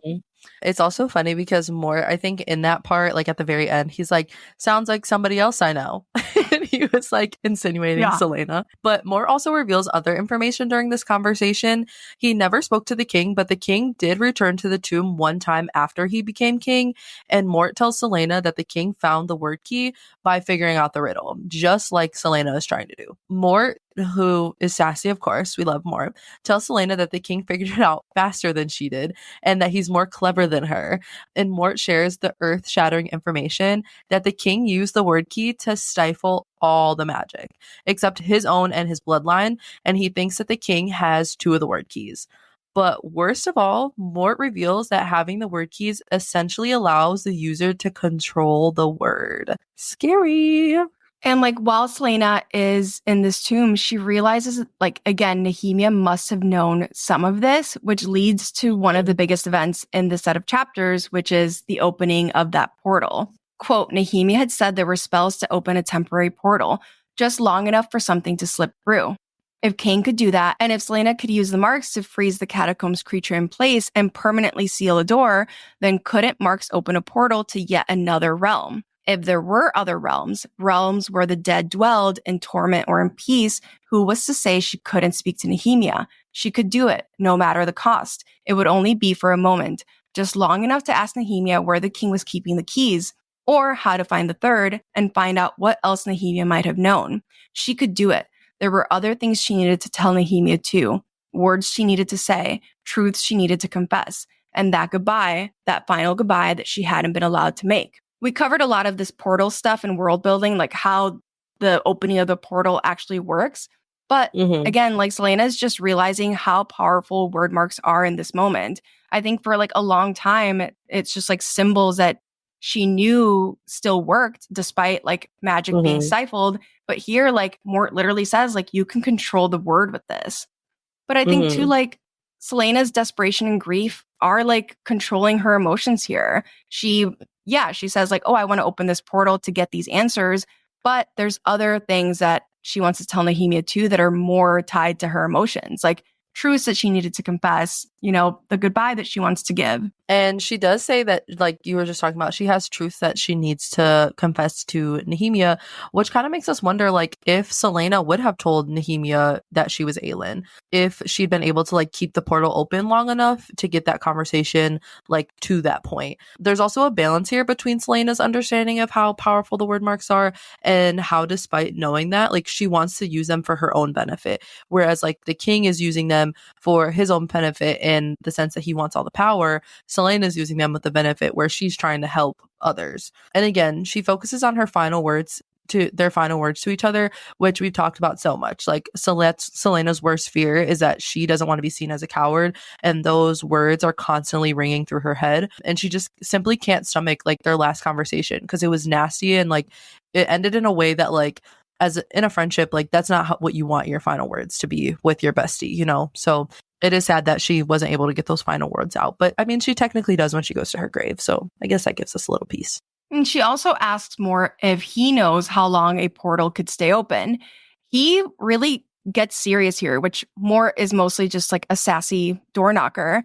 A: It's also funny because Mort, I think in that part, like at the very end, he's like, sounds like somebody else I know. And he was like insinuating Selena. But Mort also reveals other information during this conversation. He never spoke to the king, but the king did return to the tomb one time after he became king. And Mort tells Selena that the king found the word key by figuring out the riddle, just like Selena is trying to do. Mort, who is sassy, of course, we love Mort, tells Selena that the king figured it out faster than she did and that he's more clever than her. And Mort shares the earth-shattering information that the king used the word key to stifle all the magic, except his own and his bloodline, and he thinks that the king has 2 of the word keys. But worst of all, Mort reveals that having the word keys essentially allows the user to control the word. Scary.
B: And, like, while Selena is in this tomb, she realizes, like, again, Nehemia must have known some of this, which leads to one of the biggest events in the set of chapters, which is the opening of that portal. Quote, Nehemia had said there were spells to open a temporary portal, just long enough for something to slip through. If Cain could do that, and if Selena could use the marks to freeze the catacombs creature in place and permanently seal a door, then couldn't marks open a portal to yet another realm? If there were other realms where the dead dwelled in torment or in peace, who was to say she couldn't speak to Nehemia? She could do it, no matter the cost. It would only be for a moment, just long enough to ask Nehemia where the king was keeping the keys, or how to find the third, and find out what else Nehemia might have known. She could do it. There were other things she needed to tell Nehemia too, words she needed to say, truths she needed to confess, and that goodbye, that final goodbye that she hadn't been allowed to make. We covered a lot of this portal stuff and world building, like how the opening of the portal actually works. But again, like Selena's just realizing how powerful word marks are in this moment. I think for like a long time, it's just like symbols that she knew still worked despite like magic being stifled. But here, like Mort literally says, like, you can control the word with this. But I think too, like, Selena's desperation and grief are like controlling her emotions here. She says like, oh, I want to open this portal to get these answers. But there's other things that she wants to tell Nehemia too that are more tied to her emotions, like truths that she needed to confess, the goodbye that she wants to give.
A: And she does say that, like you were just talking about, she has truth that she needs to confess to Nehemia, which kind of makes us wonder, like, if Selena would have told Nehemia that she was Aelin, if she'd been able to, like, keep the portal open long enough to get that conversation, like, to that point. There's also a balance here between Selena's understanding of how powerful the word marks are and how, despite knowing that, like, she wants to use them for her own benefit. Whereas, like, the king is using them for his own benefit in the sense that he wants all the power. Selena's using them with the benefit where she's trying to help others. And again, she focuses on her final words to each other, which we've talked about so much. Like Selena's worst fear is that she doesn't want to be seen as a coward, and those words are constantly ringing through her head, and she just simply can't stomach like their last conversation because it was nasty and like it ended in a way that like as in a friendship, like that's not what you want your final words to be with your bestie, so it is sad that she wasn't able to get those final words out. But I mean, she technically does when she goes to her grave. So I guess that gives us a little peace.
B: And she also asks Mort if he knows how long a portal could stay open. He really gets serious here, which Mort is mostly just like a sassy door knocker.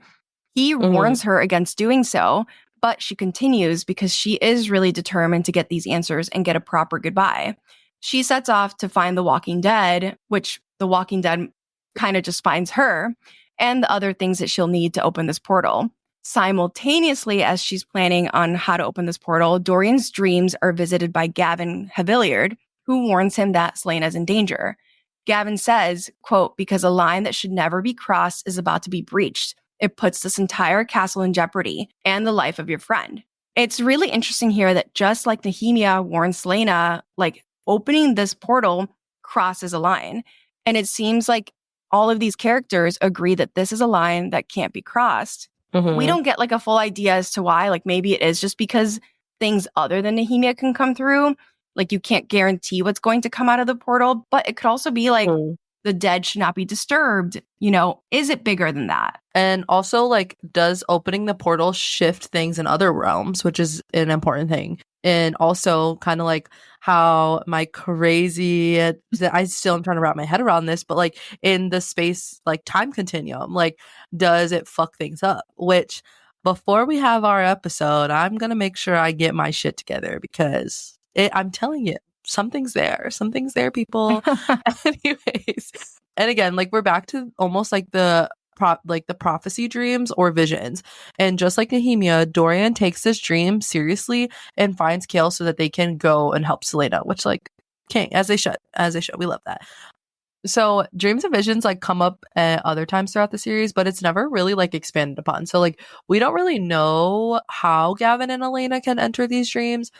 B: He warns her against doing so, but she continues because she is really determined to get these answers and get a proper goodbye. She sets off to find the Walking Dead, which the Walking Dead kind of just finds her, and the other things that she'll need to open this portal. Simultaneously, as she's planning on how to open this portal, Dorian's dreams are visited by Gavin Haviliard, who warns him that Selena's in danger. Gavin says, quote, because a line that should never be crossed is about to be breached. It puts this entire castle in jeopardy and the life of your friend. It's really interesting here that just like Nehemia warns Selena, like opening this portal crosses a line. And it seems like all of these characters agree that this is a line that can't be crossed. We don't get like a full idea as to why. Like maybe it is just because things other than Nehemia can come through. Like you can't guarantee what's going to come out of the portal, but it could also be like the dead should not be disturbed. Is it bigger than that?
A: And also, like, does opening the portal shift things in other realms, which is an important thing. And also kind of like how my crazy, I still am trying to wrap my head around this, but like in the space, like time continuum, like does it fuck things up? Which before we have our episode, I'm going to make sure I get my shit together because I'm telling you, something's there, people. Anyways. And again, like we're back to almost like the prophecy dreams or visions. And just like Nehemia, Dorian takes this dream seriously and finds Kale so that they can go and help Selena, which like king, as they should. We love that. So dreams and visions like come up at other times throughout the series, but it's never really like expanded upon. So like we don't really know how Gavin and Elena can enter these dreams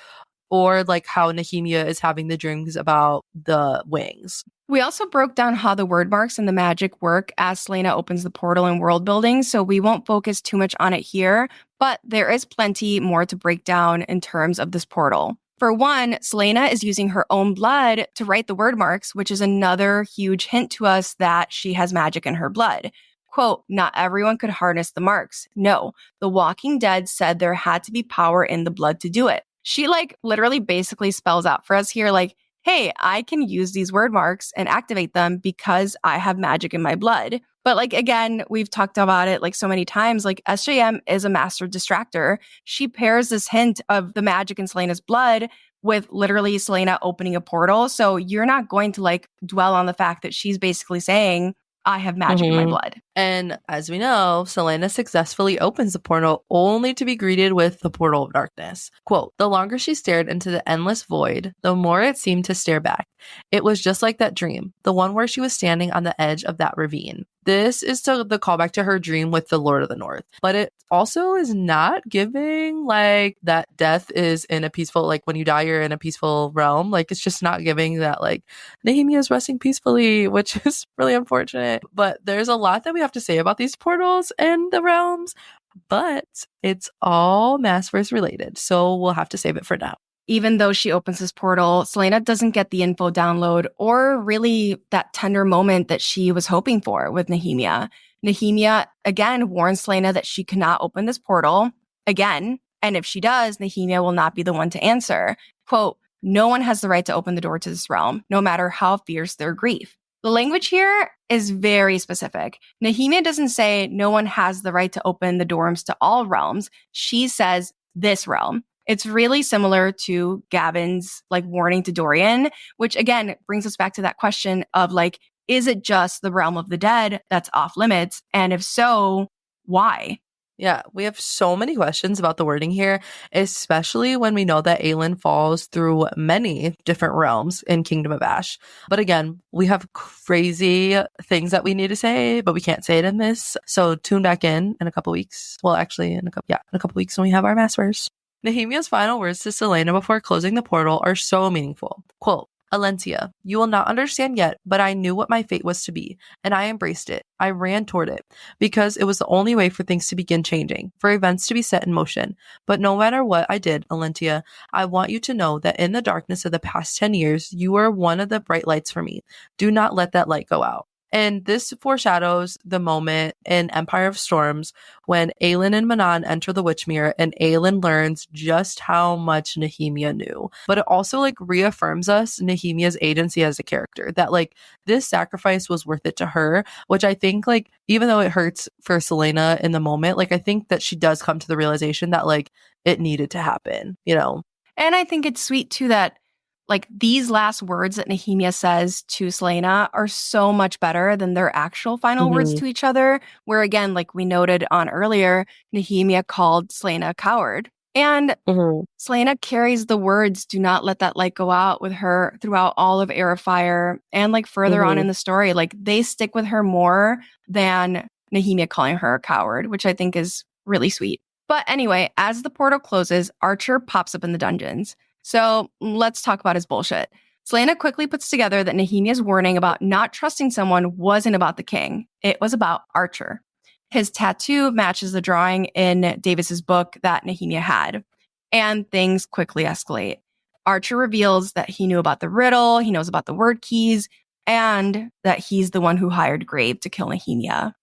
A: or like how Nehemia is having the dreams about the wings.
B: We also broke down how the word marks and the magic work as Selena opens the portal in world building, so we won't focus too much on it here, but there is plenty more to break down in terms of this portal. For one, Selena is using her own blood to write the word marks, which is another huge hint to us that she has magic in her blood. Quote, not everyone could harness the marks. No, the Walking Dead said there had to be power in the blood to do it. She like literally basically spells out for us here, like, hey, I can use these word marks and activate them because I have magic in my blood. But like, again, we've talked about it like so many times, like SJM is a master distractor. She pairs this hint of the magic in Selena's blood with literally Selena opening a portal. So you're not going to like dwell on the fact that she's basically saying, I have magic in my blood.
A: And as we know, Selena successfully opens the portal only to be greeted with the portal of darkness. Quote, the longer she stared into the endless void, the more it seemed to stare back. It was just like that dream, the one where she was standing on the edge of that ravine. This is the callback to her dream with the Lord of the North. But it also is not giving like that death is in a peaceful, like when you die, you're in a peaceful realm. Like it's just not giving that like Nehemia is resting peacefully, which is really unfortunate. But there's a lot that we have to say about these portals and the realms, but it's all Maasverse related. So we'll have to save it for now.
B: Even though she opens this portal, Selena doesn't get the info download or really that tender moment that she was hoping for with Nehemia. Nehemia, again, warns Selena that she cannot open this portal again. And if she does, Nehemia will not be the one to answer. Quote, no one has the right to open the door to this realm, no matter how fierce their grief. The language here is very specific. Nehemia doesn't say no one has the right to open the doors to all realms. She says this realm. It's really similar to Gavin's like warning to Dorian, which again brings us back to that question of like, is it just the realm of the dead that's off limits? And if so, why?
A: Yeah, we have so many questions about the wording here, especially when we know that Aelin falls through many different realms in Kingdom of Ash. But again, we have crazy things that we need to say, but we can't say it in this. So tune back in a couple weeks. Well, actually, in a couple weeks when we have our Maasverse. Nehemia's final words to Selena before closing the portal are so meaningful. Quote, Alentia, you will not understand yet, but I knew what my fate was to be, and I embraced it. I ran toward it, because it was the only way for things to begin changing, for events to be set in motion. But no matter what I did, Alentia, I want you to know that in the darkness of the past 10 years, you were one of the bright lights for me. Do not let that light go out. And this foreshadows the moment in Empire of Storms when Aelin and Manon enter the Witchmere and Aelin learns just how much Nehemia knew. But it also like reaffirms us Nehemia's agency as a character, that like this sacrifice was worth it to her, which I think like even though it hurts for Selena in the moment, like I think that she does come to the realization that like it needed to happen, you know?
B: And I think it's sweet too that like these last words that Nehemia says to Selena are so much better than their actual final words to each other, where again, like we noted on earlier, Nehemia called Selena a coward. And Selena carries the words, do not let that light go out with her throughout all of Air of Fire and like further on in the story. Like they stick with her more than Nehemia calling her a coward, which I think is really sweet. But anyway, as the portal closes, Archer pops up in the dungeons. So let's talk about his bullshit. Selena quickly puts together that Nehemia's warning about not trusting someone wasn't about the king. It was about Archer. His tattoo matches the drawing in Davis's book that Nehemia had. And things quickly escalate. Archer reveals that he knew about the riddle, he knows about the word keys, and that he's the one who hired Grave to kill Nehemia.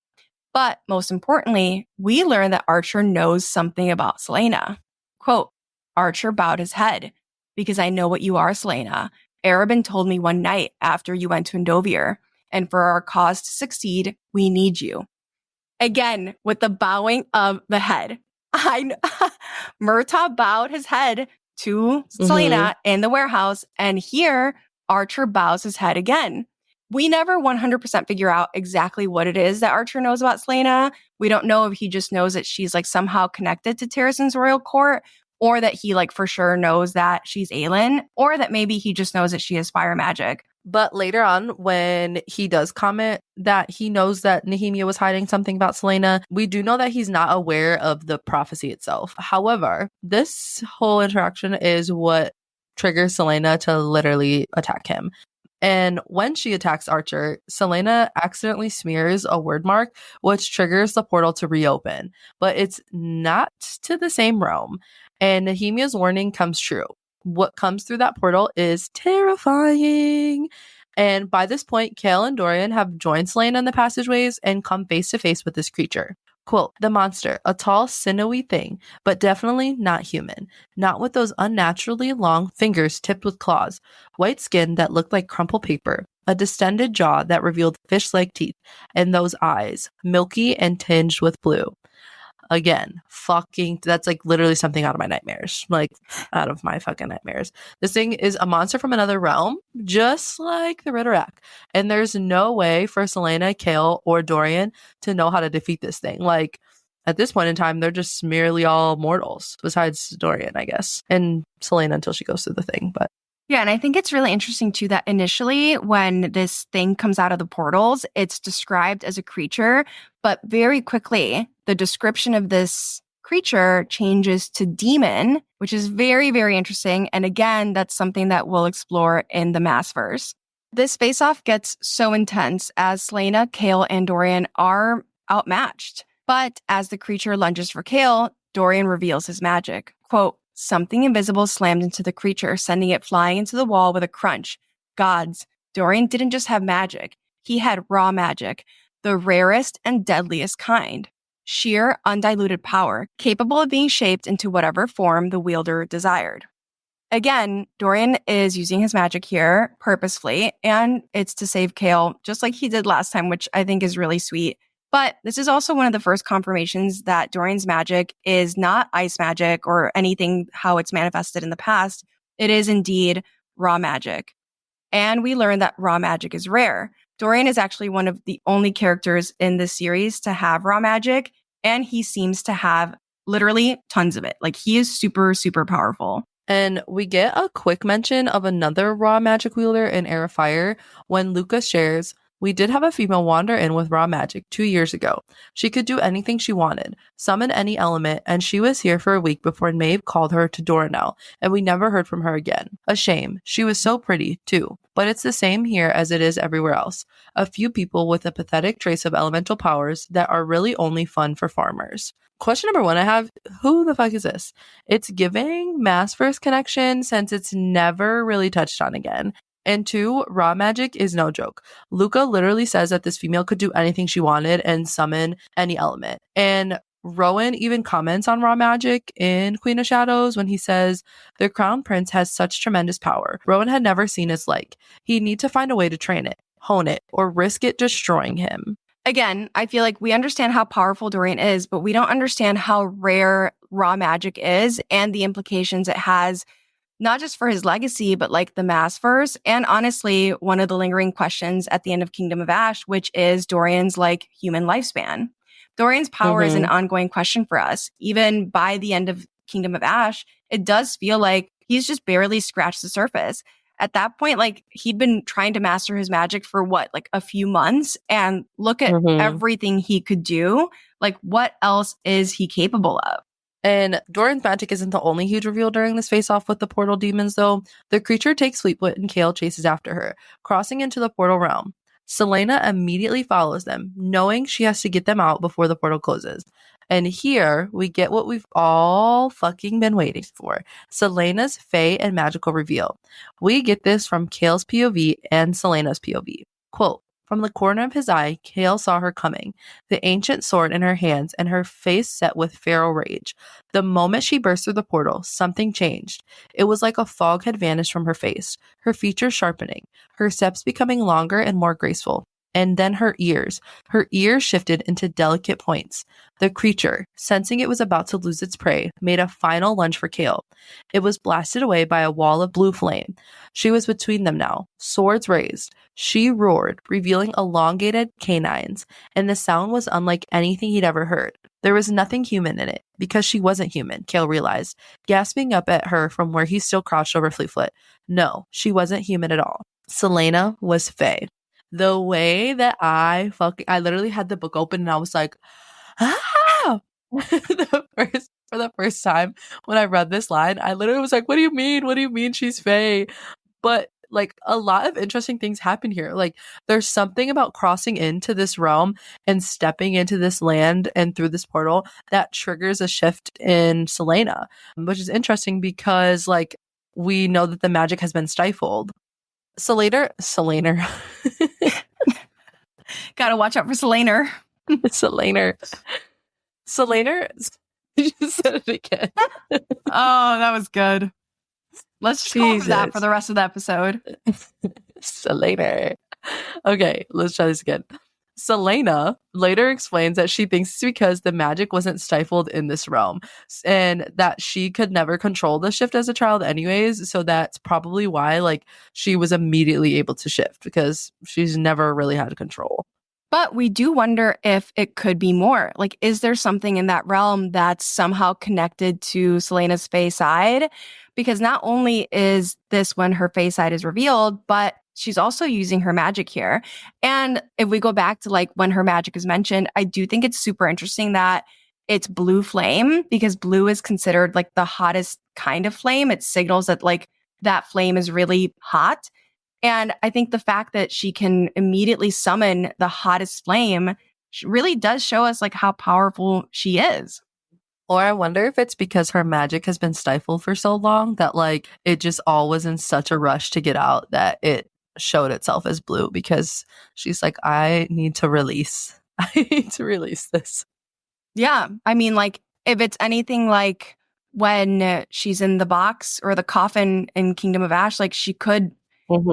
B: But most importantly, we learn that Archer knows something about Selena. Quote, Archer bowed his head. Because I know what you are, Selena. Arabin told me one night after you went to Endovier, and for our cause to succeed, we need you. Again, with the bowing of the head. Murtaugh bowed his head to Selena in the warehouse, and here Archer bows his head again. We never 100% figure out exactly what it is that Archer knows about Selena. We don't know if he just knows that she's like somehow connected to Terrasen's royal court, or that he like for sure knows that she's Aelin, or that maybe he just knows that she has fire magic.
A: But later on, when he does comment that he knows that Nehemia was hiding something about Selena, we do know that he's not aware of the prophecy itself. However, this whole interaction is what triggers Selena to literally attack him. And when she attacks Archer, Selena accidentally smears a word mark, which triggers the portal to reopen. But it's not to the same realm. And Nehemia's warning comes true. What comes through that portal is terrifying. And by this point, Kale and Dorian have joined Selena in the passageways and come face to face with this creature. Quote, the monster, a tall, sinewy thing, but definitely not human. Not with those unnaturally long fingers tipped with claws, white skin that looked like crumpled paper, a distended jaw that revealed fish-like teeth, and those eyes, milky and tinged with blue. Again, fucking, that's like literally something out of my nightmares. Like, out of my fucking nightmares. This thing is a monster from another realm, just like the Ritterak. And there's no way for Selena, Kale, or Dorian to know how to defeat this thing. Like, at this point in time, they're just merely all mortals, besides Dorian, I guess. And Selena until she goes through the thing, but.
B: Yeah, and I think it's really interesting too that initially when this thing comes out of the portals, it's described as a creature, but very quickly the description of this creature changes to demon, which is very, very interesting. And again, that's something that we'll explore in the Maasverse. This face-off gets so intense as Selena, Kale, and Dorian are outmatched. But as the creature lunges for Kale, Dorian reveals his magic. Quote, something invisible slammed into the creature, sending it flying into the wall with a crunch. Gods, Dorian didn't just have magic. He had raw magic, the rarest and deadliest kind. Sheer, undiluted power, capable of being shaped into whatever form the wielder desired. Again, Dorian is using his magic here purposefully, and it's to save Kale, just like he did last time, which I think is really sweet. But this is also one of the first confirmations that Dorian's magic is not ice magic or anything how it's manifested in the past. It is indeed raw magic. And we learn that raw magic is rare. Dorian is actually one of the only characters in this series to have raw magic, and he seems to have literally tons of it. Like, he is super, super powerful.
A: And we get a quick mention of another raw magic wielder in Air of Fire when Lucas shares, we did have a female wander in with raw magic 2 years ago. She could do anything she wanted, summon any element, and she was here for a week before Maeve called her to Doranel, and we never heard from her again. A shame. She was so pretty, too. But it's the same here as it is everywhere else. A few people with a pathetic trace of elemental powers that are really only fun for farmers. Question number 1 I have, who the fuck is this? It's giving Maasverse connection since it's never really touched on again. And 2, raw magic is no joke. Luca literally says that this female could do anything she wanted and summon any element. And Rowan even comments on raw magic in Queen of Shadows when he says, the crown prince has such tremendous power. Rowan had never seen its like. He'd need to find a way to train it, hone it, or risk it destroying him.
B: Again, I feel like we understand how powerful Dorian is, but we don't understand how rare raw magic is and the implications it has, not just for his legacy, but like the Maasverse. And honestly, one of the lingering questions at the end of Kingdom of Ash, which is Dorian's like human lifespan. Dorian's power is an ongoing question for us. Even by the end of Kingdom of Ash, it does feel like he's just barely scratched the surface. At that point, like, he'd been trying to master his magic for what, like a few months, and look at everything he could do. Like, what else is he capable of?
A: And Dorian's magic isn't the only huge reveal during this face-off with the portal demons, though. The creature takes Fleetfoot and Kale chases after her, crossing into the portal realm. Selena immediately follows them, knowing she has to get them out before the portal closes. And here, we get what we've all fucking been waiting for. Selena's Fae and magical reveal. We get this from Kale's POV and Selena's POV. Quote, from the corner of his eye, Kale saw her coming, the ancient sword in her hands and her face set with feral rage. The moment she burst through the portal, something changed. It was like a fog had vanished from her face, her features sharpening, her steps becoming longer and more graceful. And then her ears shifted into delicate points. The creature, sensing it was about to lose its prey, made a final lunge for Kale. It was blasted away by a wall of blue flame. She was between them now, swords raised. She roared, revealing elongated canines, and the sound was unlike anything he'd ever heard. There was nothing human in it, because she wasn't human, Kale realized, gasping up at her from where he still crouched over Fleetfoot. No, she wasn't human at all. Selena was Fae. The way that I literally had the book open and I was like, ah! For the first time when I read this line, I literally was like, what do you mean? What do you mean she's Fae? But like, a lot of interesting things happen here. Like, there's something about crossing into this realm and stepping into this land and through this portal that triggers a shift in Selena, which is interesting because like, we know that the magic has been stifled. Selena.
B: Gotta watch out for Selena.
A: Selena. Selena, you just said it again.
B: Oh, that was good. Let's just go over that for
A: Jesus.
B: the rest of the episode.
A: Selena. Okay, let's try this again. Selena later explains that she thinks it's because the magic wasn't stifled in this realm and that she could never control the shift as a child anyways, so that's probably why like she was immediately able to shift because she's never really had control.
B: But we do wonder if it could be more. Like, is there something in that realm that's somehow connected to Selena's Fae side? Because not only is this when her Fae side is revealed, but she's also using her magic here. And if we go back to like when her magic is mentioned, I do think it's super interesting that it's blue flame because blue is considered like the hottest kind of flame. It signals that like that flame is really hot. And I think the fact that she can immediately summon the hottest flame really does show us like how powerful she is.
A: Or I wonder if it's because her magic has been stifled for so long that like it just all was in such a rush to get out that it showed itself as blue because she's like, I need to release. I need to release this.
B: Yeah. I mean, like, if it's anything like when she's in the box or the coffin in Kingdom of Ash, like she could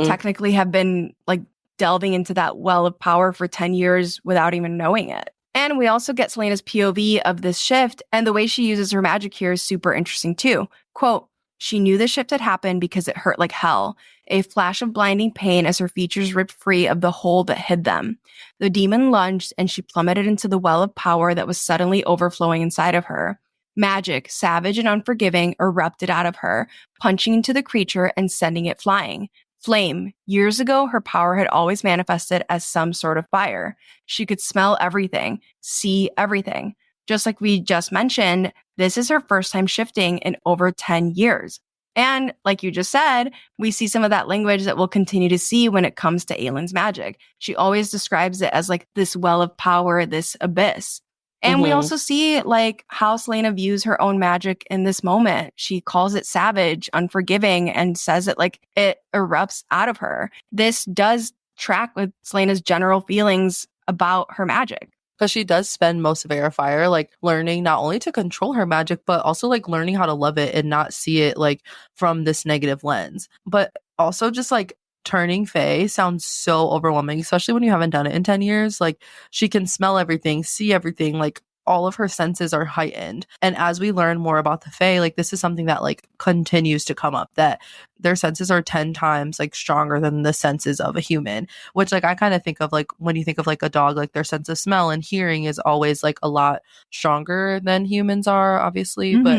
B: technically have been like delving into that well of power for 10 years without even knowing it. And we also get Selena's POV of this shift, and the way she uses her magic here is super interesting too. Quote, she knew the shift had happened because it hurt like hell. A flash of blinding pain as her features ripped free of the hold that hid them. The demon lunged and she plummeted into the well of power that was suddenly overflowing inside of her. Magic, savage and unforgiving, erupted out of her, punching into the creature and sending it flying. Flame. Years ago, her power had always manifested as some sort of fire. She could smell everything, see everything. Just like we just mentioned, this is her first time shifting in over 10 years. And like you just said, we see some of that language that we'll continue to see when it comes to Aylin's magic. She always describes it as like this well of power, this abyss. And we also see like how Selena views her own magic in this moment. She calls it savage, unforgiving, and says it like it erupts out of her. This does track with Selena's general feelings about her magic.
A: Because she does spend most of Air of Fire like learning not only to control her magic, but also like learning how to love it and not see it like from this negative lens. But also just like turning Fae sounds so overwhelming, especially when you haven't done it in 10 years. Like she can smell everything, see everything, like all of her senses are heightened. And as we learn more about the Fae, like this is something that like continues to come up, that their senses are 10 times like stronger than the senses of a human, which like I kind of think of like when you think of like a dog, like their sense of smell and hearing is always like a lot stronger than humans are, obviously. But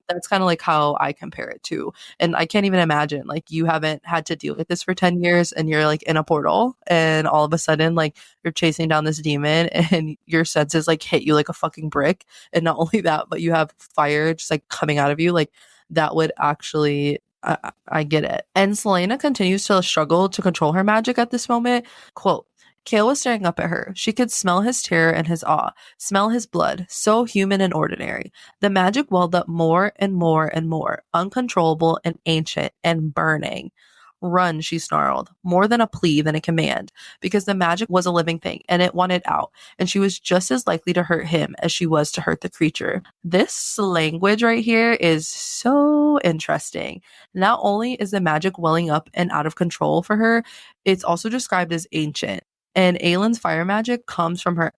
A: that's kind of like how I compare it to. And I can't even imagine like you haven't had to deal with this for 10 years and you're like in a portal and all of a sudden like you're chasing down this demon and your senses like hit you like a fucking brick. And not only that, but you have fire just like coming out of you. Like that would actually, I get it. And Selena continues to struggle to control her magic at this moment. Quote, Kale was staring up at her. She could smell his terror and his awe, smell his blood, so human and ordinary. The magic welled up more and more and more, uncontrollable and ancient and burning. Run, she snarled, more than a plea than a command, because the magic was a living thing and it wanted out, and she was just as likely to hurt him as she was to hurt the creature. This language right here is so interesting. Not only is the magic welling up and out of control for her, it's also described as ancient. And Aylin's fire magic comes from her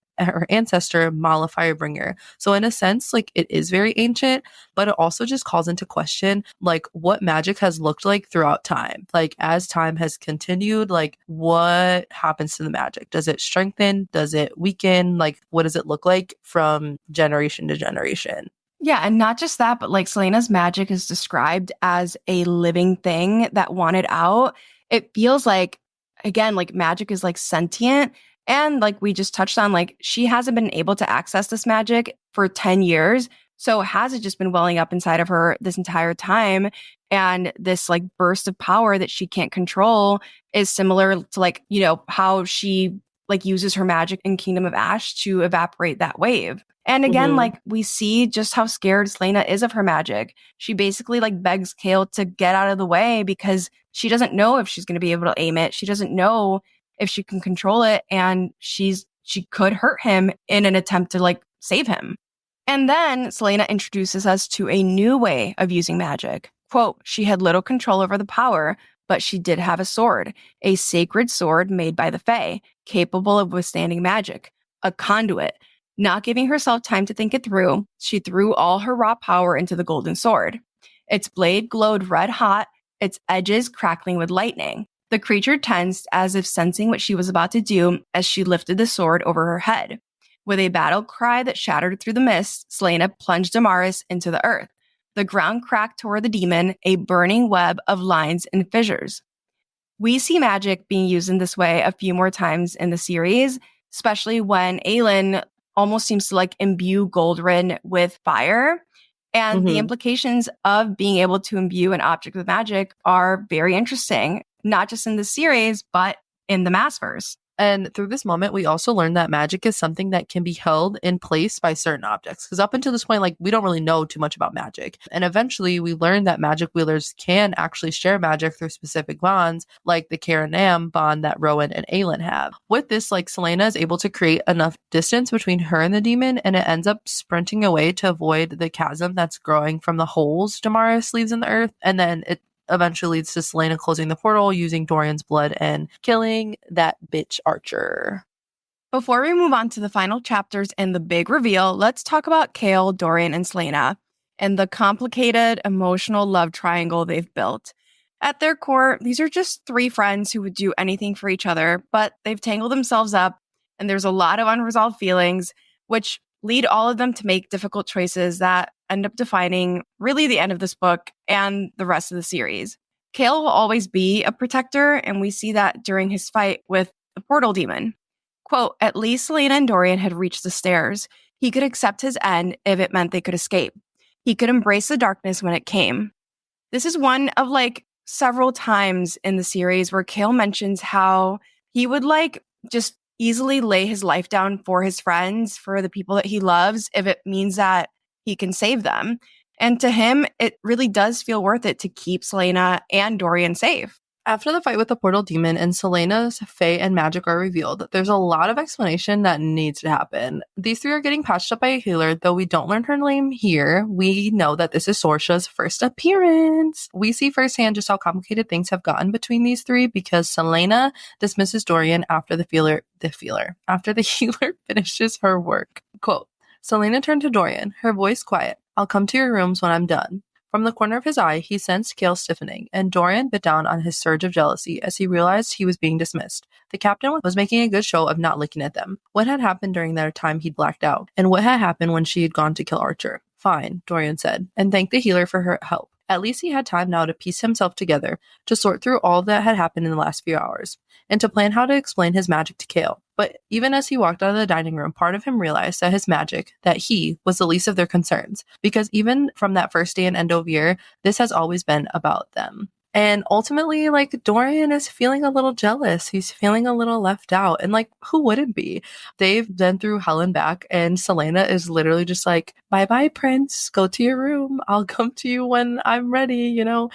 A: ancestor, Mala Firebringer. So in a sense, like it is very ancient, but it also just calls into question like what magic has looked like throughout time. Like as time has continued, like what happens to the magic? Does it strengthen? Does it weaken? Like what does it look like from generation to generation?
B: Yeah, and not just that, but like Selena's magic is described as a living thing that wanted out. It feels like, again, like magic is like sentient. And like we just touched on, like she hasn't been able to access this magic for 10 years. So has it just been welling up inside of her this entire time? And this like burst of power that she can't control is similar to like, you know, how she like uses her magic in Kingdom of Ash to evaporate that wave. And again, like we see just how scared Selena is of her magic. She basically like begs Kale to get out of the way because she doesn't know if she's going to be able to aim it. She doesn't know if she can control it, and she could hurt him in an attempt to like save him. And then Selena introduces us to a new way of using magic. Quote, she had little control over the power, but she did have a sword, a sacred sword made by the Fae, capable of withstanding magic, a conduit. Not giving herself time to think it through, she threw all her raw power into the golden sword. Its blade glowed red hot, its edges crackling with lightning. The creature tensed as if sensing what she was about to do as she lifted the sword over her head. With a battle cry that shattered through the mist, Selena plunged Maas into the earth. The ground cracked toward the demon, a burning web of lines and fissures. We see magic being used in this way a few more times in the series, especially when Aelin almost seems to like imbue Goldrin with fire. And the implications of being able to imbue an object with magic are very interesting, not just in the series, but in the Maasverse.
A: And through this moment, we also learned that magic is something that can be held in place by certain objects. Because up until this point, like, we don't really know too much about magic. And eventually, we learned that magic wielders can actually share magic through specific bonds, like the Karanam bond that Rowan and Aelin have. With this, like, Selena is able to create enough distance between her and the demon, and it ends up sprinting away to avoid the chasm that's growing from the holes Damaris leaves in the earth. And then it eventually leads to Selena closing the portal using Dorian's blood and killing that bitch Archer.
B: Before we move on to the final chapters and the big reveal, let's talk about Chaol, Dorian, and Selena and the complicated emotional love triangle they've built. At their core, these are just three friends who would do anything for each other, but they've tangled themselves up, and there's a lot of unresolved feelings, which lead all of them to make difficult choices that end up defining really the end of this book and the rest of the series. Chaol will always be a protector, and we see that during his fight with the portal demon. Quote, at least Selena and Dorian had reached the stairs. He could accept his end if it meant they could escape. He could embrace the darkness when it came. This is one of like several times in the series where Chaol mentions how he would like just easily lay his life down for his friends, for the people that he loves, if it means that he can save them. And to him, it really does feel worth it to keep Selena and Dorian safe.
A: After the fight with the portal demon and Selena's Fae and magic are revealed, there's a lot of explanation that needs to happen. These three are getting patched up by a healer, though we don't learn her name here. We know that this is Sorsha's first appearance. We see firsthand just how complicated things have gotten between these three because Selena dismisses Dorian after the healer finishes her work. Quote, Selena turned to Dorian, her voice quiet. I'll come to your rooms when I'm done. From the corner of his eye, he sensed Chaol stiffening, and Dorian bit down on his surge of jealousy as he realized he was being dismissed. The captain was making a good show of not looking at them. What had happened during their time he'd blacked out, and what had happened when she had gone to kill Archer? Fine, Dorian said, and thanked the healer for her help. At least he had time now to piece himself together, to sort through all that had happened in the last few hours, and to plan how to explain his magic to Chaol. But even as he walked out of the dining room, part of him realized that his magic, that he, was the least of their concerns. Because even from that first day in Endovir, this has always been about them. And ultimately, like, Dorian is feeling a little jealous. He's feeling a little left out. And, like, who wouldn't be? They've been through hell and back, and Selena is literally just like, bye-bye, prince. Go to your room. I'll come to you when I'm ready, you know?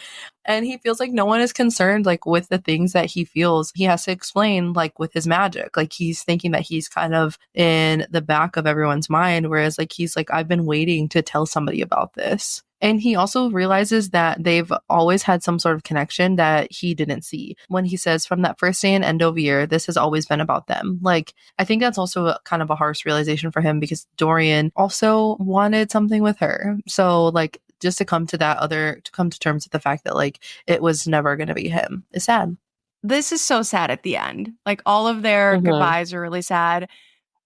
A: And he feels like no one is concerned, like, with the things that he feels. He has to explain, like, with his magic. Like, he's thinking that he's kind of in the back of everyone's mind, whereas, like, he's like, I've been waiting to tell somebody about this. And he also realizes that they've always had some sort of connection that he didn't see. When he says, from that first day in Endovir, this has always been about them. Like, I think that's also kind of a harsh realization for him because Dorian also wanted something with her. So, like, just to come to terms with the fact that, like, it was never going to be him is sad.
B: This is so sad at the end. Like, all of their goodbyes are really sad.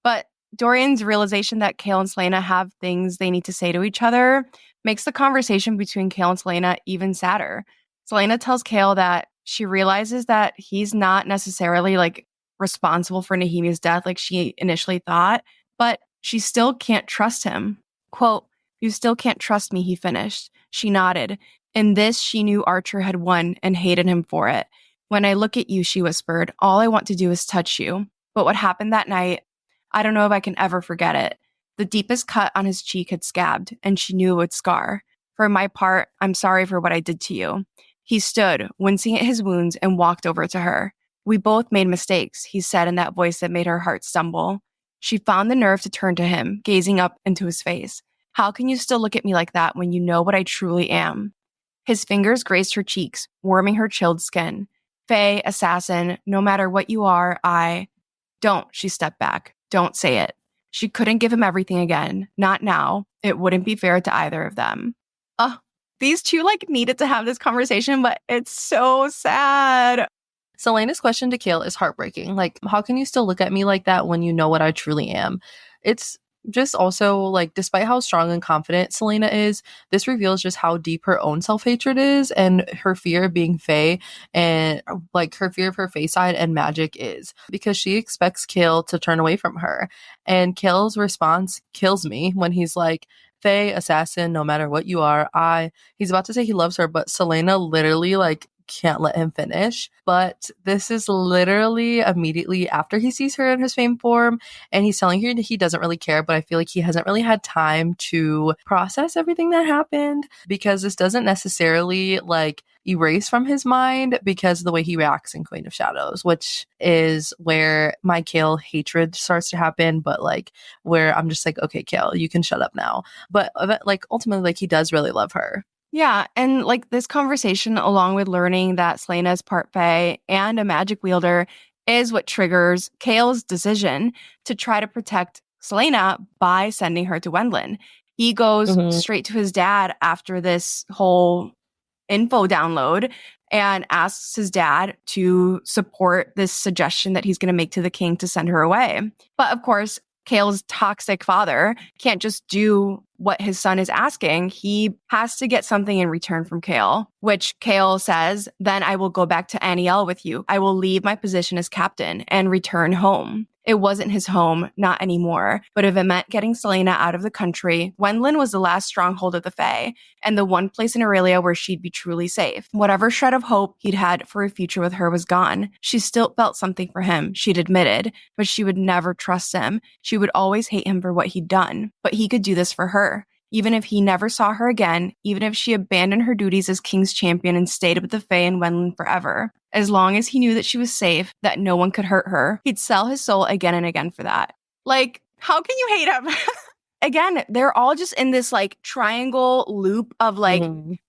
B: But Dorian's realization that Chaol and Selena have things they need to say to each other makes the conversation between Chaol and Selena even sadder. Selena tells Chaol that she realizes that he's not necessarily like responsible for Nehemia's death like she initially thought, but she still can't trust him. Quote, you still can't trust me, he finished. She nodded. In this, she knew Archer had won and hated him for it. When I look at you, she whispered, all I want to do is touch you. But what happened that night, I don't know if I can ever forget it. The deepest cut on his cheek had scabbed, and she knew it would scar. For my part, I'm sorry for what I did to you. He stood, wincing at his wounds, and walked over to her. We both made mistakes, he said in that voice that made her heart stumble. She found the nerve to turn to him, gazing up into his face. How can you still look at me like that when you know what I truly am? His fingers grazed her cheeks, warming her chilled skin. Faye, assassin, no matter what you are, I... Don't, she stepped back. Don't say it. She couldn't give him everything again. Not now. It wouldn't be fair to either of them. These two needed to have this conversation, but it's so sad.
A: Selena's question to Kale is heartbreaking. Like, how can you still look at me like that when you know what I truly am? It's just also like, despite how strong and confident Selena is, this reveals just how deep her own self-hatred is and her fear of being Fae and like her fear of her Fae side and magic is because she expects Kale to turn away from her. And Kale's response kills me when he's like, Fae, assassin, no matter what you are, he's about to say he loves her, but Selena literally can't let him finish. But this is literally immediately after he sees her in his fame form and he's telling her that he doesn't really care, but I feel like he hasn't really had time to process everything that happened because this doesn't necessarily erase from his mind because of the way he reacts in Queen of Shadows, which is where my Kale hatred starts to happen, but where I'm just like, okay, Kale, you can shut up now. But ultimately he does really love her.
B: Yeah, and this conversation, along with learning that Selena is part Fae and a magic wielder, is what triggers Kale's decision to try to protect Selena by sending her to Wendlin. He goes straight to his dad after this whole info download and asks his dad to support this suggestion that he's going to make to the king to send her away. But of course, Kale's toxic father can't just do what his son is asking. He has to get something in return from Kale, which Kale says, then I will go back to Aniel with you. I will leave my position as captain and return home. It wasn't his home, not anymore. But if it meant getting Selena out of the country, Wendlin was the last stronghold of the Fae and the one place in Aurelia where she'd be truly safe. Whatever shred of hope he'd had for a future with her was gone. She still felt something for him, she'd admitted, but she would never trust him. She would always hate him for what he'd done. But he could do this for her. Even if he never saw her again, even if she abandoned her duties as King's champion and stayed with the Fae and Wendlin forever, as long as he knew that she was safe, that no one could hurt her, he'd sell his soul again and again for that. How can you hate him? Again, they're all just in this triangle loop of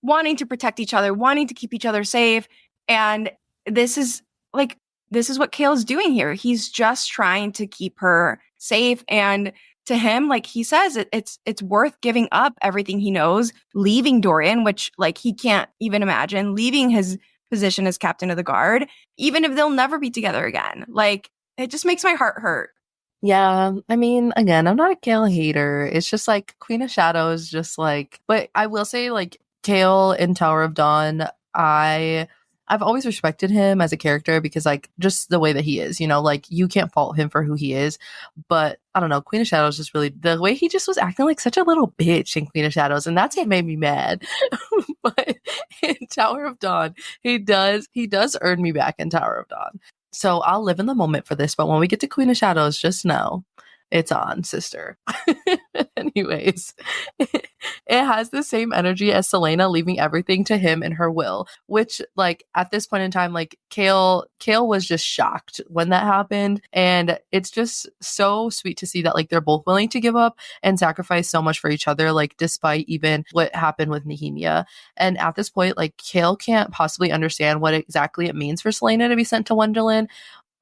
B: wanting to protect each other, wanting to keep each other safe. And this is what Kale's doing here. He's just trying to keep her safe. And to him, he says, it's worth giving up everything he knows, leaving Dorian, which he can't even imagine, leaving his position as captain of the guard, even if they'll never be together again. It just makes my heart hurt.
A: Yeah, I mean, again, I'm not a Kale hater. It's just Queen of Shadows, but I will say Kale in Tower of Dawn, I've always respected him as a character because just the way that he is, you can't fault him for who he is. But I don't know, Queen of Shadows just really, the way he just was acting like such a little bitch in Queen of Shadows, and that's what made me mad. But in Tower of Dawn, he does earn me back in Tower of Dawn. So I'll live in the moment for this, but when we get to Queen of Shadows, just know it's on, sister. Anyways, it has the same energy as Selena leaving everything to him in her will, which at this point in time, Kale was just shocked when that happened. And it's just so sweet to see that they're both willing to give up and sacrifice so much for each other, despite even what happened with Nehemia. And at this point, Kale can't possibly understand what exactly it means for Selena to be sent to Wonderland.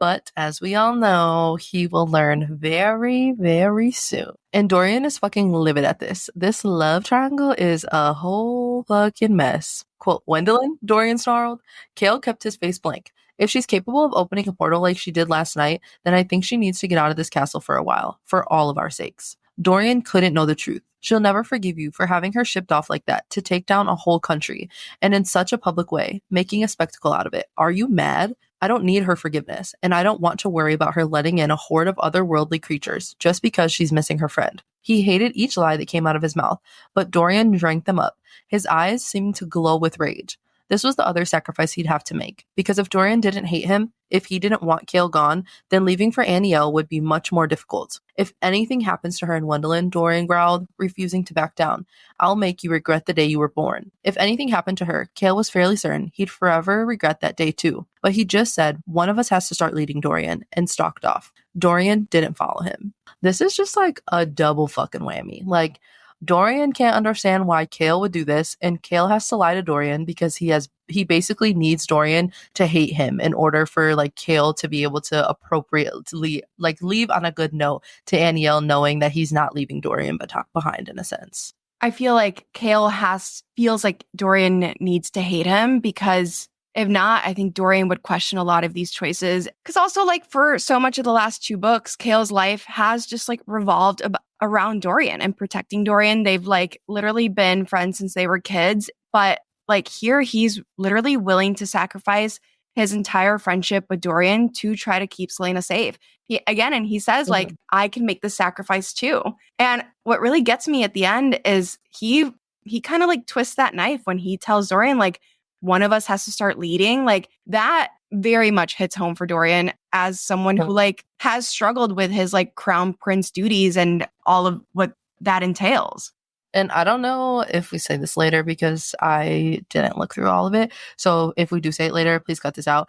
A: But as we all know, he will learn very, very soon. And Dorian is fucking livid at this. This love triangle is a whole fucking mess. Quote, Wendolyn, Dorian snarled. Kale kept his face blank. If she's capable of opening a portal like she did last night, then I think she needs to get out of this castle for a while, for all of our sakes. Dorian couldn't know the truth. She'll never forgive you for having her shipped off like that to take down a whole country, and in such a public way, making a spectacle out of it. Are you mad? I don't need her forgiveness, and I don't want to worry about her letting in a horde of otherworldly creatures just because she's missing her friend. He hated each lie that came out of his mouth, but Dorian drank them up, his eyes seeming to glow with rage. This was the other sacrifice he'd have to make, because if Dorian didn't hate him, if he didn't want Kale gone, then leaving for Aniel would be much more difficult. If anything happens to her in Wendolyn, Dorian growled, refusing to back down, I'll make you regret the day you were born. If anything happened to her, Kale was fairly certain he'd forever regret that day too. But he just said, one of us has to start leading Dorian, and stalked off. Dorian didn't follow him. This is just a double fucking whammy. Dorian can't understand why Kale would do this, and Kale has to lie to Dorian because he basically needs Dorian to hate him in order for like Kale to be able to appropriately like leave on a good note to Anielle, knowing that he's not leaving Dorian behind in a sense.
B: I feel like Kale feels like Dorian needs to hate him, because if not, I think Dorian would question a lot of these choices. Because also, like, for so much of the last 2 books, Kale's life has just like revolved around Dorian and protecting Dorian. They've like literally been friends since they were kids. But like here, he's literally willing to sacrifice his entire friendship with Dorian to try to keep Selena safe. And he says, like, I can make the sacrifice too. And what really gets me at the end is he kind of like twists that knife when he tells Dorian, like, one of us has to start leading. Like, that very much hits home for Dorian as someone who like has struggled with his like crown prince duties and all of what that entails.
A: And I don't know if we say this later because I didn't look through all of it. So if we do say it later, please cut this out.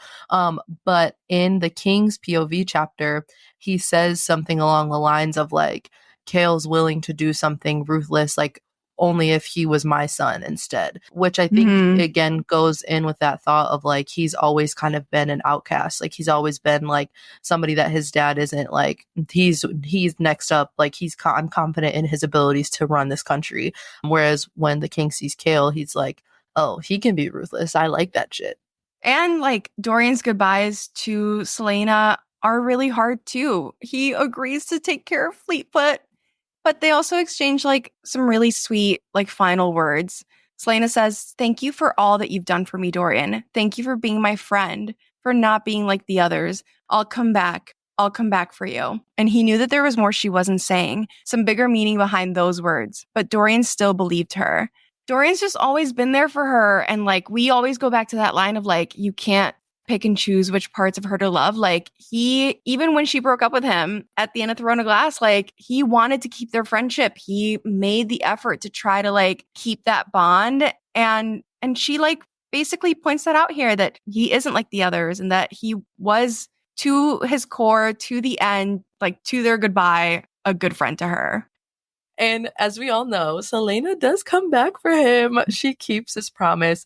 A: But in the King's POV chapter, he says something along the lines of like, Kale's willing to do something ruthless, like only if he was my son instead, which I think again goes in with that thought of like, he's always kind of been an outcast. Like he's always been like somebody that his dad isn't like, he's next up. Like I'm confident in his abilities to run this country. Whereas when the king sees Kale, he's like, oh, he can be ruthless. I like that shit.
B: And like Dorian's goodbyes to Selena are really hard too. He agrees to take care of Fleetfoot, but they also exchange like some really sweet like final words. Selena says, "Thank you for all that you've done for me, Dorian. Thank you for being my friend, for not being like the others. I'll come back. I'll come back for you." And he knew that there was more she wasn't saying, some bigger meaning behind those words, but Dorian still believed her. Dorian's just always been there for her. And like, we always go back to that line of like, you can't pick and choose which parts of her to love. Like even when she broke up with him at the end of Throne of Glass, like he wanted to keep their friendship. He made the effort to try to like keep that bond. And she like basically points that out here, that he isn't like the others and that he was to his core, to the end, like to their goodbye, a good friend to her.
A: And as we all know, Selena does come back for him. She keeps his promise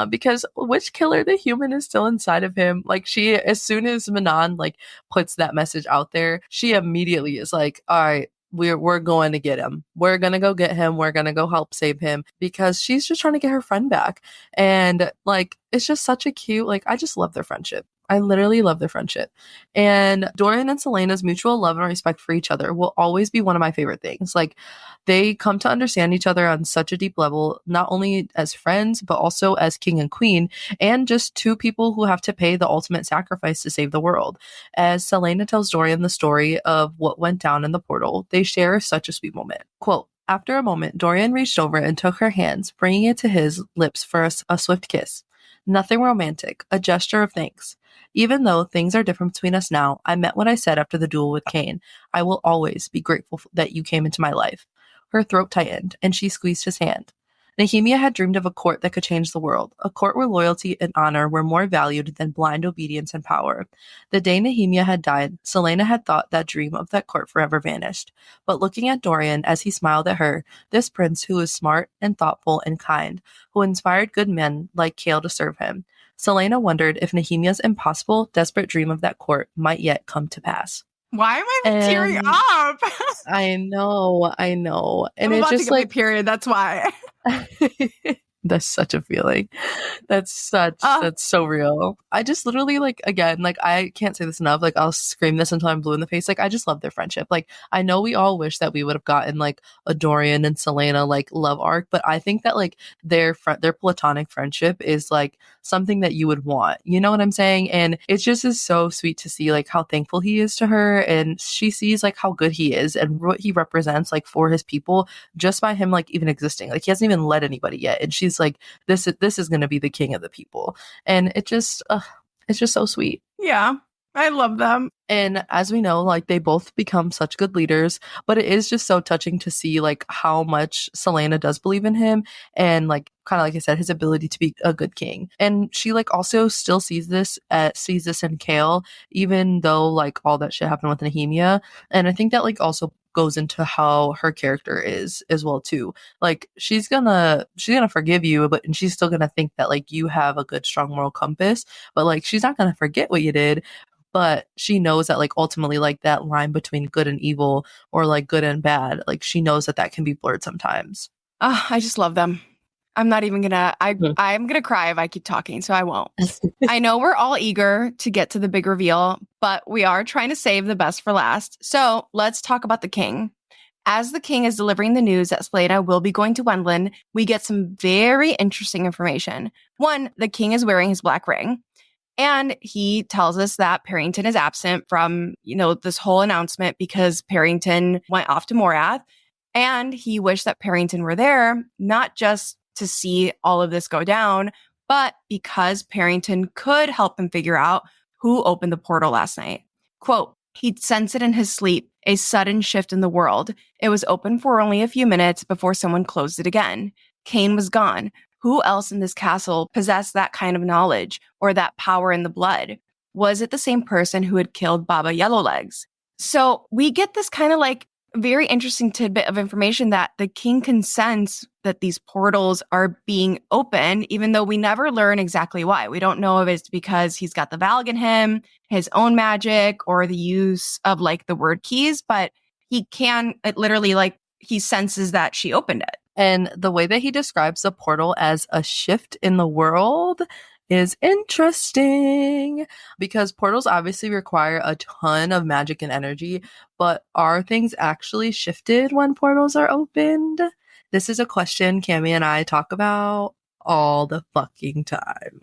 A: because Witch Killer, the human, is still inside of him. Like as soon as Manon like puts that message out there, she immediately is like, all right, we're going to get him. We're going to go get him. We're going to go help save him, because she's just trying to get her friend back. And like, it's just such a cute, like, I just love their friendship. I literally love their friendship. And Dorian and Selena's mutual love and respect for each other will always be one of my favorite things. Like, they come to understand each other on such a deep level, not only as friends, but also as king and queen, and just two people who have to pay the ultimate sacrifice to save the world. As Selena tells Dorian the story of what went down in the portal, they share such a sweet moment. Quote, "After a moment, Dorian reached over and took her hands, bringing it to his lips for a swift kiss. Nothing romantic, a gesture of thanks. Even though things are different between us now, I meant what I said after the duel with Cain. I will always be grateful that you came into my life." Her throat tightened, and she squeezed his hand. Nehemia had dreamed of a court that could change the world, a court where loyalty and honor were more valued than blind obedience and power. The day Nehemia had died, Selena had thought that dream of that court forever vanished. But looking at Dorian as he smiled at her, this prince who was smart and thoughtful and kind, who inspired good men like Kale to serve him, Selena wondered if Nehemia's impossible, desperate dream of that court might yet come to pass.
B: Why am I tearing up?
A: I know. And
B: I'm
A: it's
B: about
A: just
B: to get
A: like
B: my period. That's why.
A: That's such a feeling. That's so real. I just literally, like, again, like, I can't say this enough. Like, I'll scream this until I'm blue in the face. Like, I just love their friendship. Like, I know we all wish that we would have gotten like a Dorian and Selena like love arc, but I think that like their platonic friendship is like something that you would want. You know what I'm saying? And it just is so sweet to see like how thankful he is to her, and she sees like how good he is and what he represents like for his people just by him like even existing. Like, he hasn't even led anybody yet, and she's like, this is going to be the king of the people. And it's just so sweet.
B: Yeah, I love them.
A: And as we know, like they both become such good leaders, but it is just so touching to see like how much Selena does believe in him and like kind of like I said, his ability to be a good king. And she like also still sees this in Kale, even though like all that shit happened with Nehemia. And I think that like also goes into how her character is as well too. Like she's gonna forgive you, but and she's still gonna think that like you have a good strong moral compass, but like she's not gonna forget what you did, but she knows that like ultimately like that line between good and evil or like good and bad, like she knows that that can be blurred sometimes.
B: I just love them. I'm not even gonna,
A: Mm.
B: I'm gonna cry if I keep talking, so I won't. I know we're all eager to get to the big reveal, but we are trying to save the best for last. So let's talk about the king. As the king is delivering the news that Splana will be going to Wendland, we get some very interesting information. One, the king is wearing his black ring. And he tells us that Parrington is absent from, this whole announcement because Parrington went off to Morath. And he wished that Parrington were there, not just to see all of this go down, but because Parrington could help him figure out who opened the portal last night. Quote, he'd sense it in his sleep, a sudden shift in the world. It was open for only a few minutes before someone closed it again. Kane was gone. Who else in this castle possessed that kind of knowledge or that power in the blood? Was it the same person who had killed Baba Yellowlegs? So we get this kind of like very interesting tidbit of information that the king can sense that these portals are being opened, even though we never learn exactly why. We don't know if it's because he's got the Valg in him, his own magic, or the use of like the word keys, but he can, it literally like he senses that she opened it.
A: And the way that he describes the portal as a shift in the world is interesting because portals obviously require a ton of magic and energy, but are things actually shifted when portals are opened? This is a question Cami and I talk about all the fucking time.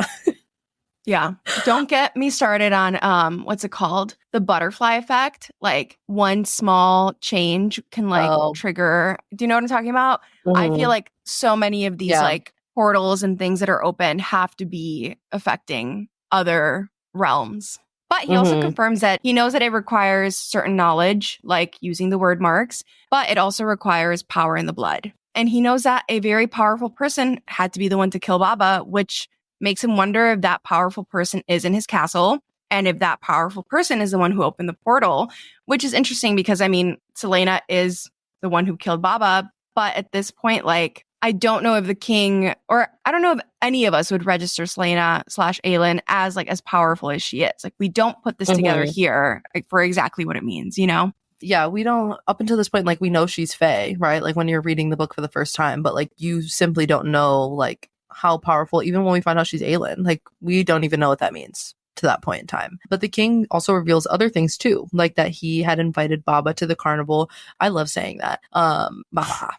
B: Yeah. Don't get me started on what's it called? The butterfly effect. Like one small change can like
A: Oh,
B: trigger. Do you know what I'm talking about? I feel
A: mhm.
B: like so many of these
A: Yeah.
B: like portals and things that are open have to be affecting other realms. But he also
A: Hmm.
B: confirms that he knows that it requires certain knowledge, like using the word marks, but it also requires power in the blood. And he knows that a very powerful person had to be the one to kill Baba, which makes him wonder if that powerful person is in his castle and if that powerful person is the one who opened the portal, which is interesting because, I mean, Selena is the one who killed Baba. But at this point, like, I don't know if the king, or I don't know if any of us would register Selena / Aelin as like as powerful as she is. Like, we don't put this together
A: Hmm.
B: here like, for exactly what it means, you know?
A: Yeah, we don't, up until this point, like, we know she's Fae, right? Like, when you're reading the book for the first time, but, like, you simply don't know, like, how powerful, even when we find out she's Aelin, like, we don't even know what that means to that point in time. But the king also reveals other things too, like that he had invited Baba to the carnival. I love saying that. Baba.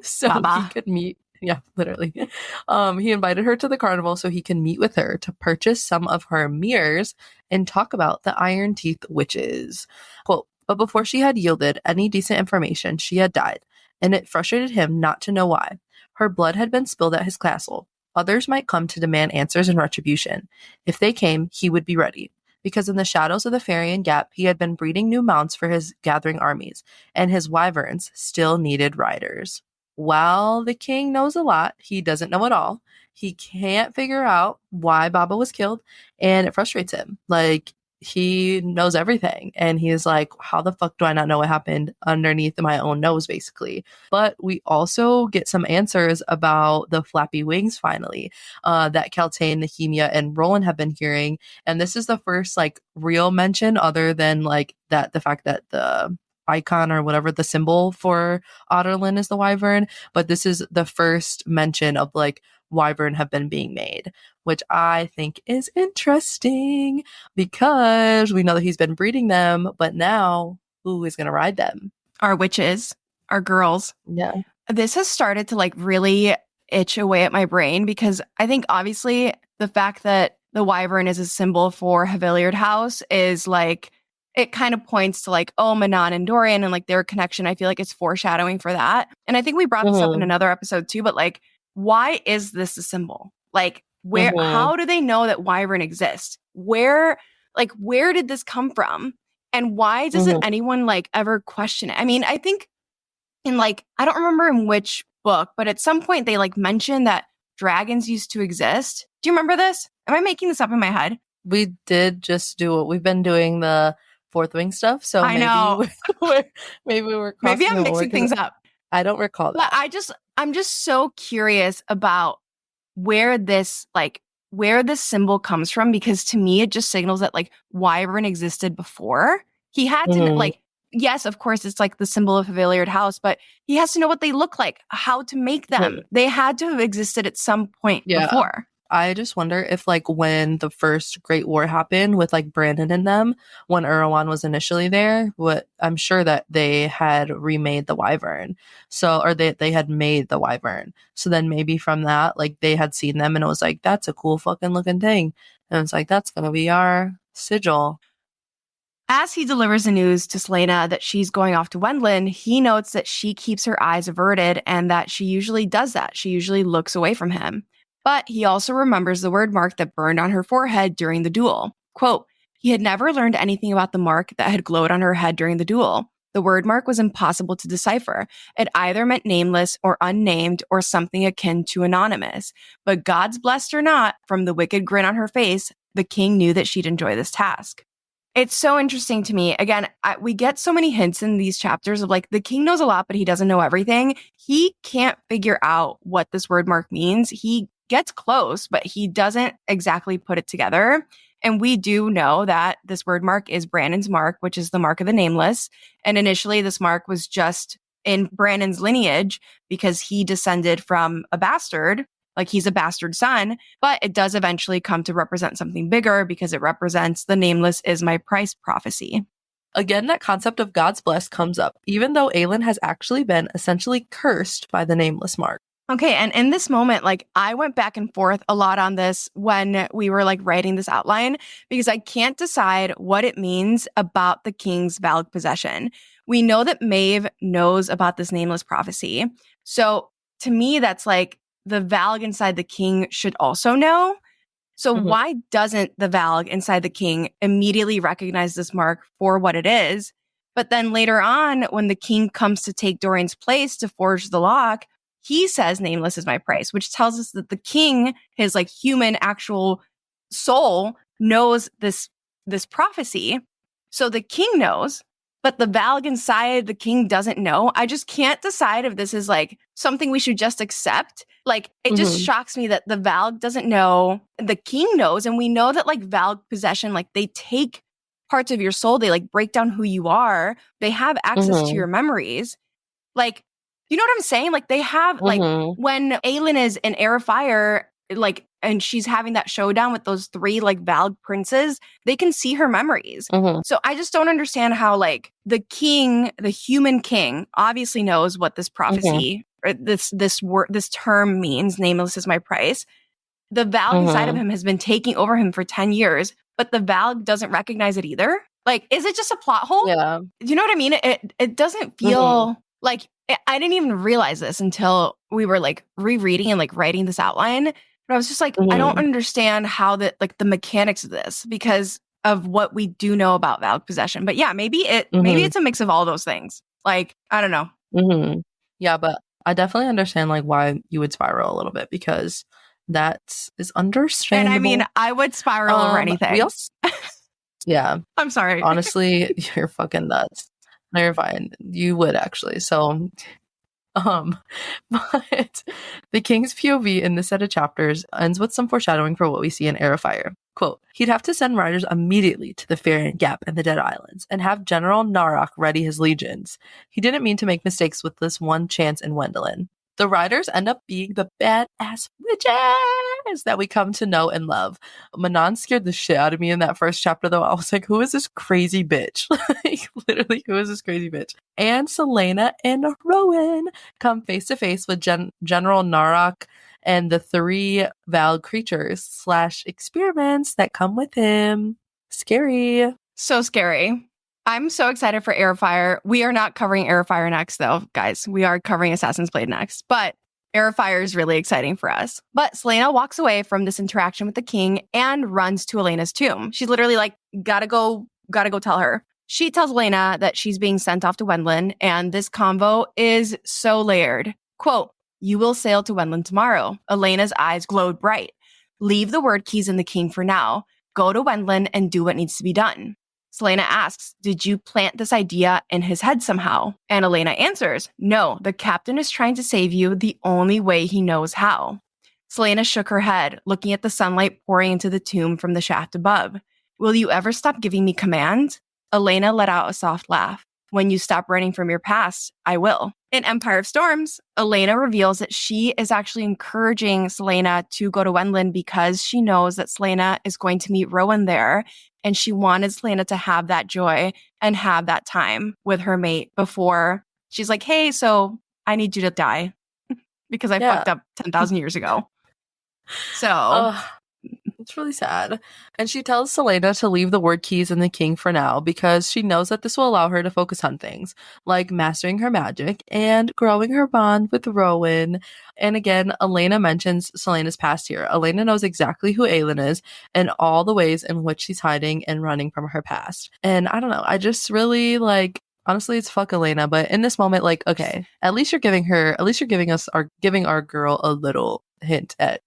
A: So he
B: Baba.
A: could meet. Yeah, literally. He invited her to the carnival so he can meet with her to purchase some of her mirrors and talk about the Iron Teeth witches. Quote, but before she had yielded any decent information, she had died, and it frustrated him not to know why. Her blood had been spilled at his castle. Others might come to demand answers and retribution. If they came, he would be ready. Because in the shadows of the Farian Gap, he had been breeding new mounts for his gathering armies, and his wyverns still needed riders. While the king knows a lot, he doesn't know it all. He can't figure out why Baba was killed, and it frustrates him. Like, he knows everything, and he's like, how the fuck do I not know what happened underneath my own nose, basically? But we also get some answers about the flappy wings finally, that Keltane, Nehemia, and Roland have been hearing. And this is the first like real mention, other than like that the fact that the icon or whatever the symbol for Otterlin is the wyvern, but this is the first mention of like wyvern have been being made, which I think is interesting because we know that he's been breeding them, but now who is going to ride them?
B: Our witches, our girls.
A: Yeah.
B: This has started to like really itch away at my brain because I think obviously the fact that the wyvern is a symbol for Haviliard House is like, it kind of points to like, oh, Manon and Dorian and like their connection. I feel like it's foreshadowing for that. And I think we brought this up in
A: Mm-hmm.
B: another episode too, but like, why is this a symbol? Like,
A: Mm-hmm.
B: how do they know that wyvern exists? Where did this come from? And why doesn't anyone like ever question it? I mean, I think in like, I don't remember in which book, but at some point they like mentioned that dragons used to exist. Do you remember this? Am I making this up in my head?
A: We did just do what we've been doing, the fourth wing stuff. So
B: I know.
A: maybe we're
B: Maybe
A: crossing
B: I'm
A: over,
B: mixing
A: 'cause
B: things up.
A: I don't recall
B: But
A: that.
B: I'm just so curious about where this symbol comes from, because to me it just signals that like Wyvern existed before. He had to
A: Mhm.
B: like, yes, of course it's like the symbol of a Villiard house, but he has to know what they look like, how to make them. They had to have existed at some point
A: Yeah.
B: before.
A: I just wonder if like when the first Great War happened with like Brandon and them, when Erewhon was initially there, what I'm sure that they had remade the Wyvern. So, or they had made the Wyvern. So then maybe from that, like they had seen them and it was like, that's a cool fucking looking thing. And it's like, that's going to be our sigil.
B: As he delivers the news to Selena that she's going off to Wendland, he notes that she keeps her eyes averted and that she usually does that. She usually looks away from him. But he also remembers the word mark that burned on her forehead during the duel. Quote, he had never learned anything about the mark that had glowed on her head during the duel. The word mark was impossible to decipher. It either meant nameless or unnamed or something akin to anonymous. But God's blessed or not, from the wicked grin on her face, the king knew that she'd enjoy this task. It's so interesting to me. Again, we get so many hints in these chapters of like the king knows a lot, but he doesn't know everything. He can't figure out what this word mark means. He gets close, but he doesn't exactly put it together. And we do know that this word mark is Brandon's mark, which is the mark of the nameless. And initially, this mark was just in Brandon's lineage because he descended from a bastard. Like he's a bastard son, but it does eventually come to represent something bigger because it represents the nameless is my price prophecy.
A: Again, that concept of God's blessed comes up, even though Aelin has actually been essentially cursed by the nameless mark.
B: Okay, and in this moment, like I went back and forth a lot on this when we were like writing this outline because I can't decide what it means about the king's valid possession. We know that Maeve knows about this nameless prophecy. So to me, that's like the Valg inside the king should also know. So why doesn't the Valg inside the king immediately recognize this mark for what it is? But then later on, when the king comes to take Dorian's place to forge the lock, he says nameless is my price, which tells us that the king, his like human actual soul, knows this prophecy. So the king knows, but the Valg inside the king doesn't know. I just can't decide if this is like something we should just accept. Like, it just shocks me that the Valg doesn't know, the king knows, and we know that like Valg possession, like they take parts of your soul, they like break down who you are, they have access to your memories. Like, you know what I'm saying? Like they have like when Aelin is in Air of Fire, like, and she's having that showdown with those three like Valg princes, they can see her memories. So I just don't understand how like the king, the human king, obviously knows what this prophecy or this term means. Nameless is my price. The Valg inside of him has been taking over him for 10 years, but the Valg doesn't recognize it either. Like, is it just a plot hole?
A: Yeah.
B: Do you know what I mean? It doesn't feel like I didn't even realize this until we were like rereading and like writing this outline. But I was just like, I don't understand how the mechanics of this because of what we do know about Valg possession. But yeah, maybe it's a mix of all those things. Like, I don't know.
A: Yeah, but I definitely understand like why you would spiral a little bit because that is understandable.
B: And I mean, I would spiral over anything.
A: Yeah.
B: I'm sorry.
A: Honestly, you're fucking nuts. No, you're fine. You would actually. So, but the king's POV in this set of chapters ends with some foreshadowing for what we see in Air of Fire. Quote, he'd have to send riders immediately to the Farian Gap and the Dead Islands and have General Narok ready his legions. He didn't mean to make mistakes with this one chance in Wendelin. The riders end up being the badass witches that we come to know and love. Manon scared the shit out of me in that first chapter, though. I was like, who is this crazy bitch? Like, literally, who is this crazy bitch? And Selena and Rowan come face to face with General Narok and the three Valg creatures / experiments that come with him. Scary.
B: So scary. I'm so excited for Air of Fire. We are not covering Air of Fire next, though, guys. We are covering Assassin's Blade next. But Air of Fire is really exciting for us. But Selena walks away from this interaction with the king and runs to Elena's tomb. She's literally like, gotta go tell her. She tells Elena that she's being sent off to Wendland, and this convo is so layered. Quote, "You will sail to Wendland tomorrow." Elena's eyes glowed bright. "Leave the word keys in the king for now. Go to Wendland and do what needs to be done." Selena asks, "Did you plant this idea in his head somehow?" And Elena answers, "No, the captain is trying to save you the only way he knows how." Selena shook her head, looking at the sunlight pouring into the tomb from the shaft above. "Will you ever stop giving me commands?" Elena let out a soft laugh. "When you stop running from your past, I will." In Empire of Storms, Elena reveals that she is actually encouraging Selena to go to Wendland because she knows that Selena is going to meet Rowan there, and she wanted Selena to have that joy and have that time with her mate before she's like, "Hey, so I need you to die because I fucked up 10,000 years ago." So
A: it's really sad. And she tells Selena to leave the word keys in the king for now because she knows that this will allow her to focus on things like mastering her magic and growing her bond with Rowan. And again, Elena mentions Selena's past here. Elena knows exactly who Aelin is and all the ways in which she's hiding and running from her past. And I don't know, I just really honestly, it's fuck Elena, but in this moment, okay, at least you're giving our girl a little hint at,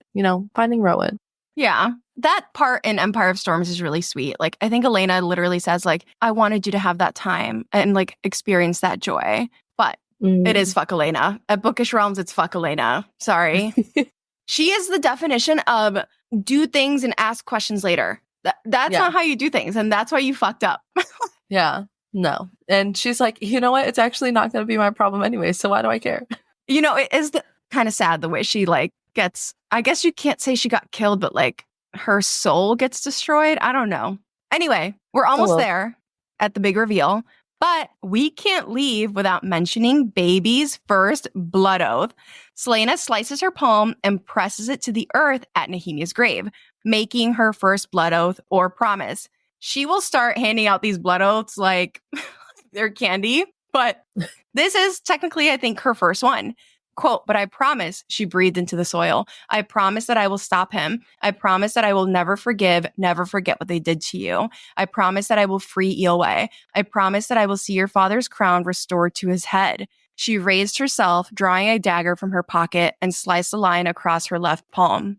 A: finding Rowan.
B: Yeah. That part in Empire of Storms is really sweet. I think Elena literally says, I wanted you to have that time and, experience that joy. But it is fuck Elena. At Bookish Realms, it's fuck Elena. Sorry. She is the definition of do things and ask questions later. That's not how you do things. And that's why you fucked up.
A: Yeah. No. And she's like, you know what? It's actually not going to be my problem anyway. So why do I care?
B: It is kind of sad the way she, gets, I guess you can't say she got killed, but her soul gets destroyed. I don't know. Anyway, we're almost there at the big reveal, but we can't leave without mentioning baby's first blood oath. Selena slices her palm and presses it to the earth at Nehemia's grave, making her first blood oath or promise. She will start handing out these blood oaths like they're candy, but this is technically, I think, her first one. Quote, "But I promise," she breathed into the soil, "I promise that I will stop him. I promise that I will never forget what they did to you. I promise that I will free Eelway. I promise that I will see your father's crown restored to his head." She raised herself, drawing a dagger from her pocket, and sliced a line across her left palm.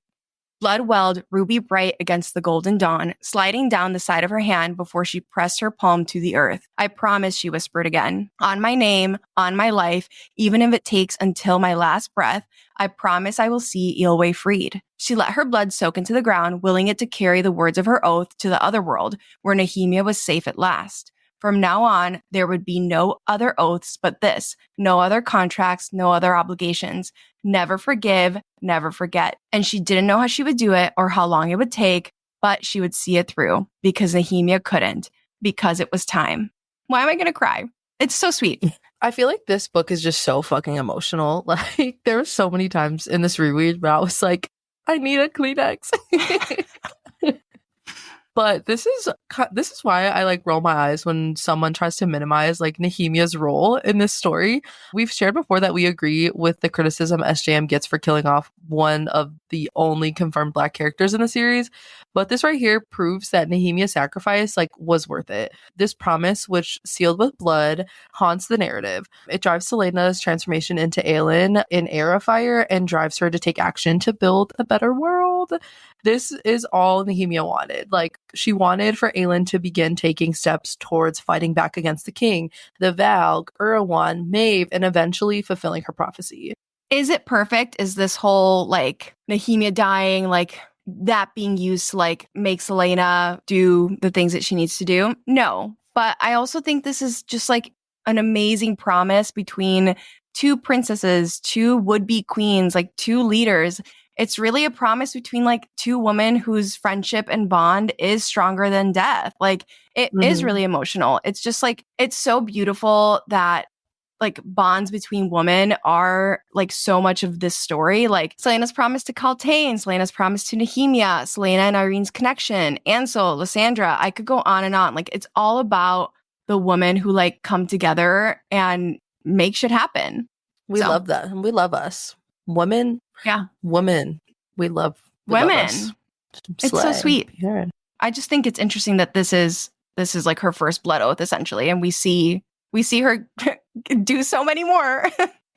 B: Blood welled ruby bright against the golden dawn, sliding down the side of her hand before she pressed her palm to the earth. "I promise," she whispered again. "On my name, on my life, even if it takes until my last breath, I promise I will see Eelway freed." She let her blood soak into the ground, willing it to carry the words of her oath to the other world, where Nehemia was safe at last. From now on, there would be no other oaths but this, no other contracts, no other obligations. Never forgive, never forget. And she didn't know how she would do it or how long it would take, but she would see it through because Nehemia couldn't, because it was time. Why am I going to cry? It's so sweet.
A: I feel like this book is just so fucking emotional. There were so many times in this reread where I was like, I need a Kleenex. But this is why I roll my eyes when someone tries to minimize Nehemia's role in this story. We've shared before that we agree with the criticism SJM gets for killing off one of the only confirmed Black characters in the series, but this right here proves that Nehemia's sacrifice was worth it. This promise, which sealed with blood, haunts the narrative. It drives Selena's transformation into Aelin in Air of Fire and drives her to take action to build a better world. This is all Nehemia wanted. She wanted for Aelin to begin taking steps towards fighting back against the king, the Valg, Erewhon, Maeve, and eventually fulfilling her prophecy.
B: Is it perfect? Is this whole Nehemia dying, that being used to make Selena do the things that she needs to do? No. But I also think this is just an amazing promise between two princesses, two would-be queens, two leaders. It's really a promise between two women whose friendship and bond is stronger than death. It is really emotional. It's just it's so beautiful that bonds between women are so much of this story. Selena's promise to Kaltain, Selena's promise to Nehemia, Selena and Irene's connection, Ansel, Lysandra. I could go on and on. It's all about the women who come together and make shit happen.
A: We love that. And we love us. Women.
B: Yeah.
A: Women. We love
B: women.
A: Love us.
B: It's so sweet. I just think it's interesting that this is this is like her first blood oath, essentially. And we see her do so many more.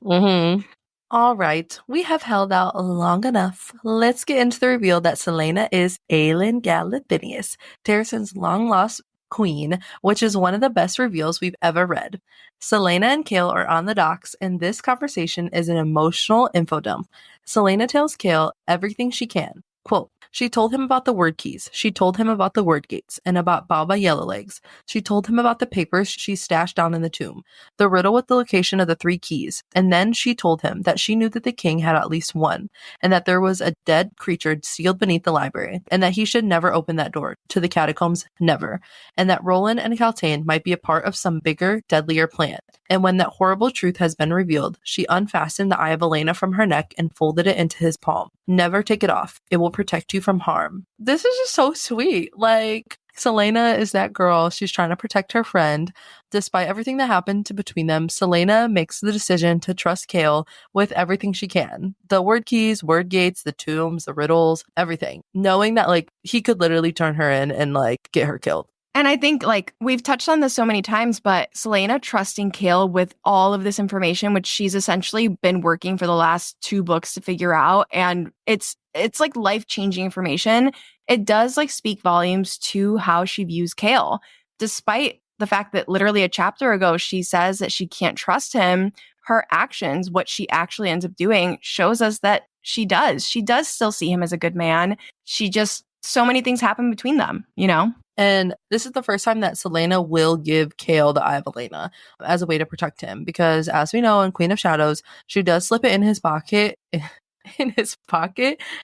A: Mm-hmm. All right, we have held out long enough. Let's get into the reveal that Selena is Aelin Galathinius, Terrason's long-lost queen, which is one of the best reveals we've ever read. Selena and Kale are on the docks, and this conversation is an emotional info dump. Selena tells Kale everything she can. Quote, she told him about the word keys. She told him about the word gates and about Baba Yellowlegs. She told him about the papers she stashed down in the tomb, the riddle with the location of the 3 keys. And then she told him that she knew that the king had at least one, and that there was a dead creature sealed beneath the library, and that he should never open that door to the catacombs, never, and that Roland and Caltaine might be a part of some bigger, deadlier plan. And when that horrible truth has been revealed, she unfastened the Eye of Elena from her neck and folded it into his palm. Never take it off. It will protect you from harm. This is just so sweet. Like, Selena is that girl. She's trying to protect her friend. Despite everything that happened between them, Selena makes the decision to trust Kale with everything she can. The word keys, word gates, the tombs, the riddles, everything. Knowing that, like, he could literally turn her in and, like, get her killed.
B: And I think, like, we've touched on this so many times, but Selena trusting Kale with all of this information, which she's essentially been working for the last 2 books to figure out, and it's like life-changing information. It does, like, speak volumes to how she views Kale. Despite the fact that literally a chapter ago, she says that she can't trust him, her actions, what she actually ends up doing, shows us that she does. She does still see him as a good man. She just, so many things happen between them, you know?
A: And this is the first time that Selena will give Kale the Eye of Elena as a way to protect him. Because as we know in Queen of Shadows, she does slip it in his pocket,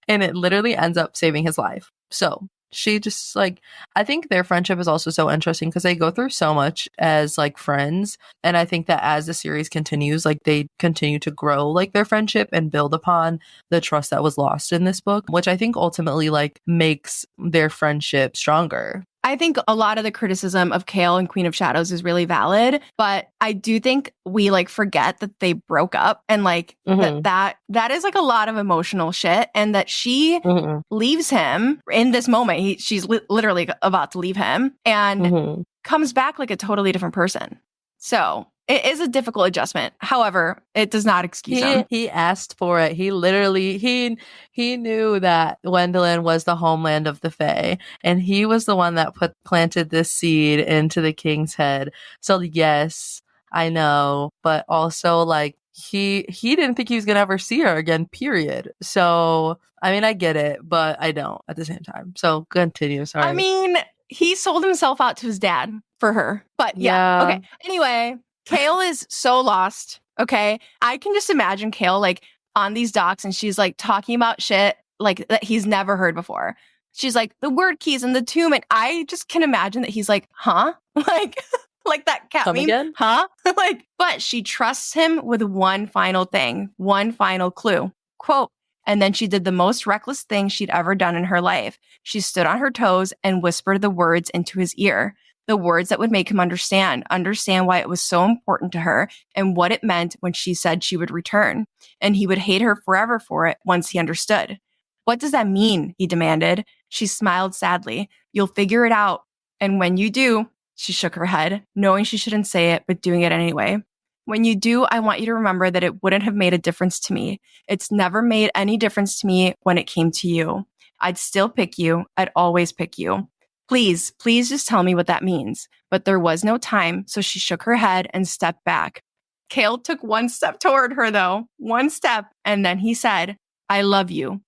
A: and it literally ends up saving his life. So she just, like, I think their friendship is also so interesting because they go through so much as, like, friends. And I think that as the series continues, like, they continue to grow, like, their friendship and build upon the trust that was lost in this book, which I think ultimately, like, makes their friendship stronger.
B: I think a lot of the criticism of Kale and Queen of Shadows is really valid, but I do think we, like, forget that they broke up, and, like, that is, like, a lot of emotional shit, and that she leaves him in this moment. She's literally about to leave him and comes back like a totally different person. So it is a difficult adjustment. However, it does not excuse him.
A: He asked for it. He literally, he knew that Gwendolyn was the homeland of the Fae, and he was the one that planted this seed into the king's head. So yes, I know, but also, like, he didn't think he was gonna ever see her again, period. So I mean, I get it, but I don't at the same time. So continue. Sorry.
B: I mean, he sold himself out to his dad for her, but yeah. Okay. Anyway, Kale is so lost. Okay. I can just imagine Kale, like, on these docks, and she's, like, talking about shit, like, that he's never heard before. She's like, the word keys and the tomb. And I just can imagine that he's like, huh? Like that cat
A: Come
B: meme,
A: again?
B: huh? Like, but she trusts him with one final thing, one final clue. Quote, and then she did the most reckless thing she'd ever done in her life. She stood on her toes and whispered the words into his ear. The words that would make him understand why it was so important to her and what it meant when she said she would return. And he would hate her forever for it once he understood. What does that mean? He demanded. She smiled sadly. You'll figure it out. And when you do, she shook her head, knowing she shouldn't say it, but doing it anyway. When you do, I want you to remember that it wouldn't have made a difference to me. It's never made any difference to me when it came to you. I'd still pick you. I'd always pick you. Please just tell me what that means. But there was no time, so she shook her head and stepped back. Kale took one step toward her, though. One step, and then he said, I love you.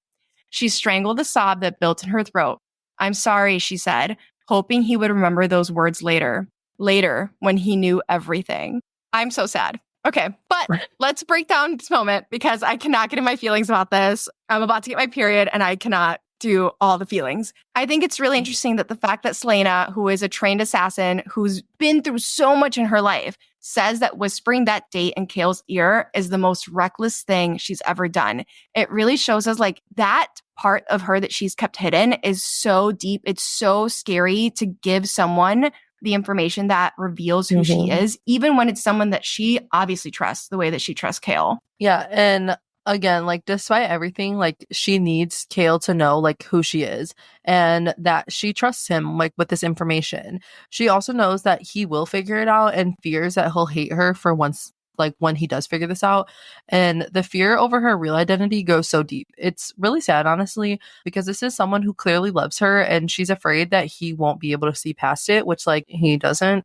B: She strangled a sob that built in her throat. I'm sorry, she said, hoping he would remember those words later. Later, when he knew everything. I'm so sad. Okay, but let's break down this moment because I cannot get in my feelings about this. I'm about to get my period and I cannot do all the feelings. I think it's really interesting that the fact that Selena, who is a trained assassin, who's been through so much in her life, says that whispering that date in Kale's ear is the most reckless thing she's ever done. It really shows us, like, that part of her that she's kept hidden is so deep. It's so scary to give someone the information that reveals who she is, even when it's someone that she obviously trusts the way that she trusts Kale.
A: Yeah, and again, like, despite everything, like, she needs Kale to know, like, who she is and that she trusts him, like, with this information. She also knows that he will figure it out and fears that he'll hate her for once, like, when he does figure this out. And the fear over her real identity goes so deep. It's really sad, honestly, because this is someone who clearly loves her and she's afraid that he won't be able to see past it, which, like, he doesn't.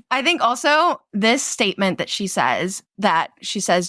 B: I think also this statement that she says,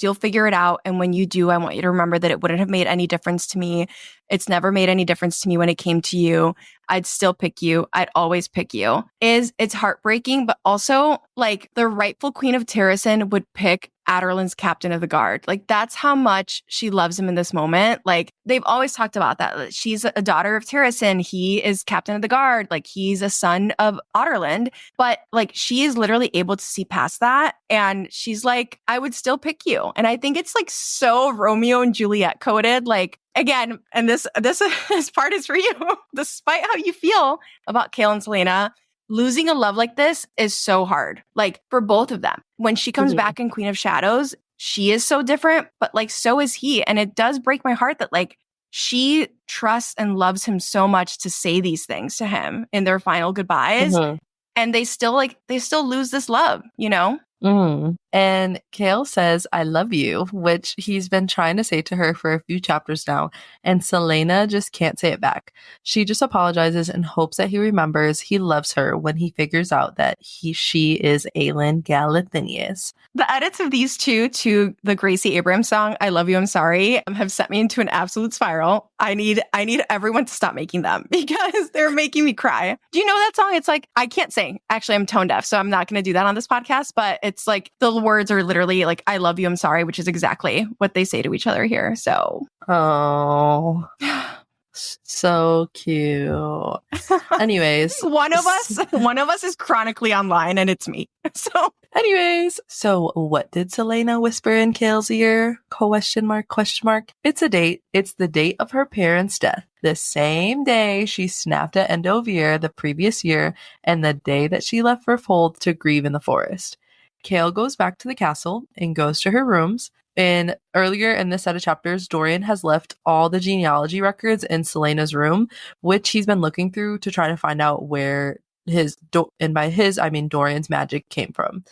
B: you'll figure it out. And when you do, I want you to remember that it wouldn't have made any difference to me. It's never made any difference to me when it came to you. I'd still pick you. I'd always pick you. It's heartbreaking, but also like the rightful queen of Terrasen would pick Aderlin's captain of the guard. Like that's how much she loves him in this moment. Like they've always talked about that. She's a daughter of Terrasen. He is captain of the guard. Like he's a son of Aderland. But like she is literally able to see past that. And she's like, I would still pick you. And I think it's like so Romeo and Juliet coded. Like again, and this part is for you. Despite how you feel about Kale and Selena, losing a love like this is so hard. Like for both of them. When she comes back in Queen of Shadows, she is so different, but like so is he. And it does break my heart that like she trusts and loves him so much to say these things to him in their final goodbyes. And they still lose this love, you know?
A: And Kale says, I love you, which he's been trying to say to her for a few chapters now. And Selena just can't say it back. She just apologizes and hopes that he remembers he loves her when he figures out that she is Aelin Galathynius.
B: The edits of these two to the Gracie Abrams song, I Love You, I'm Sorry, have sent me into an absolute spiral. I need everyone to stop making them because they're making me cry. Do you know that song? It's like, I can't sing. Actually, I'm tone deaf, so I'm not going to do that on this podcast, but it's like the words are literally like, I love you, I'm sorry, which is exactly what they say to each other here. So.
A: Oh. So cute. Anyways.
B: one of us is chronically online and it's me.
A: So what did Selena whisper in Kale's ear? Question mark. It's a date. It's the date of her parents' death. The same day she snapped at Endovir the previous year and the day that she left for Fold to grieve in the forest. Kale goes back to the castle and goes to her rooms. Earlier in this set of chapters, Dorian has left all the genealogy records in Selena's room, which he's been looking through to try to find out where and by his, I mean Dorian's magic came from.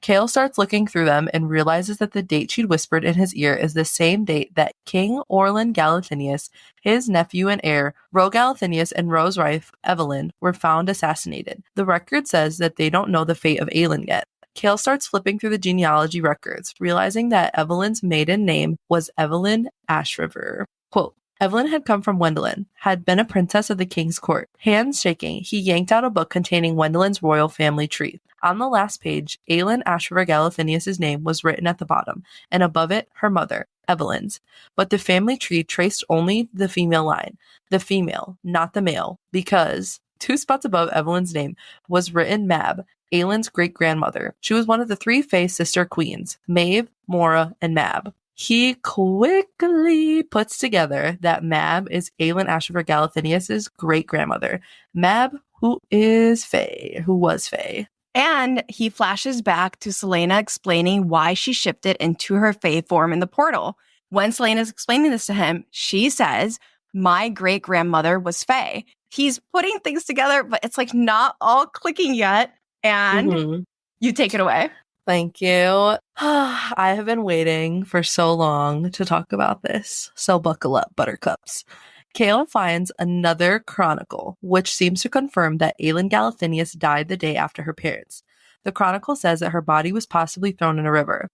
A: Kale starts looking through them and realizes that the date she'd whispered in his ear is the same date that King Orlin Galathynius, his nephew and heir, Ro Galathynius, and Ro's wife, Evelyn, were found assassinated. The record says that they don't know the fate of Aelin yet. Kale starts flipping through the genealogy records, realizing that Evelyn's maiden name was Evelyn Ashriver. Quote, Evelyn had come from Wendelin, had been a princess of the king's court. Hands shaking, he yanked out a book containing Wendelin's royal family tree. On the last page, Aelin Ashriver Galathynius' name was written at the bottom, and above it, her mother, Evelyn's. But the family tree traced only the female line. The female, not the male, because 2 spots above Evelyn's name was written Mab, Aelin's great-grandmother. She was one of the 3 Fae sister queens, Maeve, Mora, and Mab. He quickly puts together that Mab is Aelin Ashriver Galathynius' great-grandmother. Mab, who was Fae.
B: And he flashes back to Selena explaining why she shifted into her Fae form in the portal. When Selena's explaining this to him, she says, my great-grandmother was Fae. He's putting things together, but it's like not all clicking yet. And you take it away.
A: Thank you. I have been waiting for so long to talk about this. So buckle up, buttercups. Kale finds another chronicle, which seems to confirm that Aelin Galathynius died the day after her parents. The chronicle says that her body was possibly thrown in a river.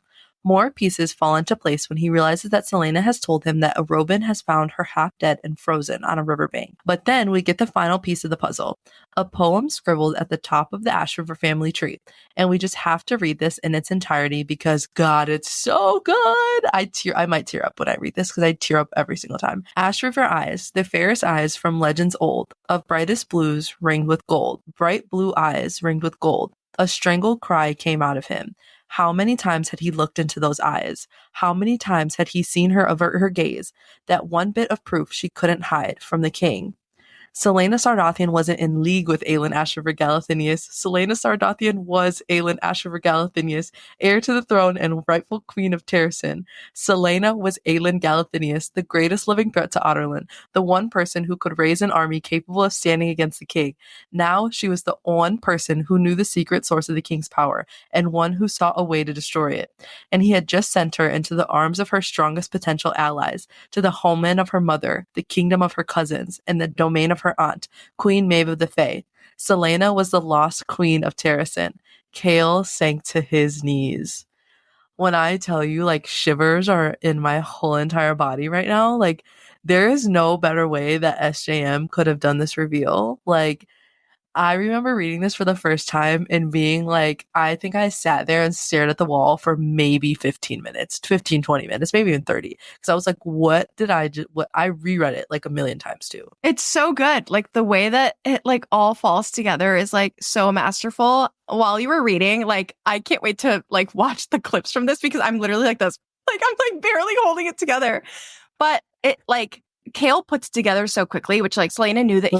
A: More pieces fall into place when he realizes that Selena has told him that a Robin has found her half dead and frozen on a riverbank. But then we get the final piece of the puzzle, a poem scribbled at the top of the Ashriver family tree. And we just have to read this in its entirety because, God, it's so good. I might tear up when I read this because I tear up every single time. Ashriver eyes, the fairest eyes from legends old, of brightest blues ringed with gold, bright blue eyes ringed with gold. A strangled cry came out of him. How many times had he looked into those eyes? How many times had he seen her avert her gaze? That one bit of proof she couldn't hide from the king. Selena Sardathian wasn't in league with Aelin Ashriver Galathinius. Selena Sardathian was Aelin Ashriver Galathinius, heir to the throne and rightful queen of Terrasen. Selena was Aelin Galathinius, the greatest living threat to Otterlin, the one person who could raise an army capable of standing against the king. Now she was the one person who knew the secret source of the king's power, and one who saw a way to destroy it. And he had just sent her into the arms of her strongest potential allies, to the homeland of her mother, the kingdom of her cousins, and the domain of her aunt, Queen Maeve of the Fae. Selena was the lost queen of Terrasen. Chaol sank to his knees. When I tell you, like, shivers are in my whole entire body right now, like, there is no better way that SJM could have done this reveal. Like, I remember reading this for the first time and being like, I think I sat there and stared at the wall for maybe 15 minutes, 15, 20 minutes, maybe even 30. Because I was like, what did I just, what I reread it like a million times too.
B: It's so good. Like the way that it like all falls together is like so masterful. While you were reading, like I can't wait to like watch the clips from this because I'm literally like this. Like I'm like barely holding it together. But it like Chaol puts together so quickly, which like Selena knew that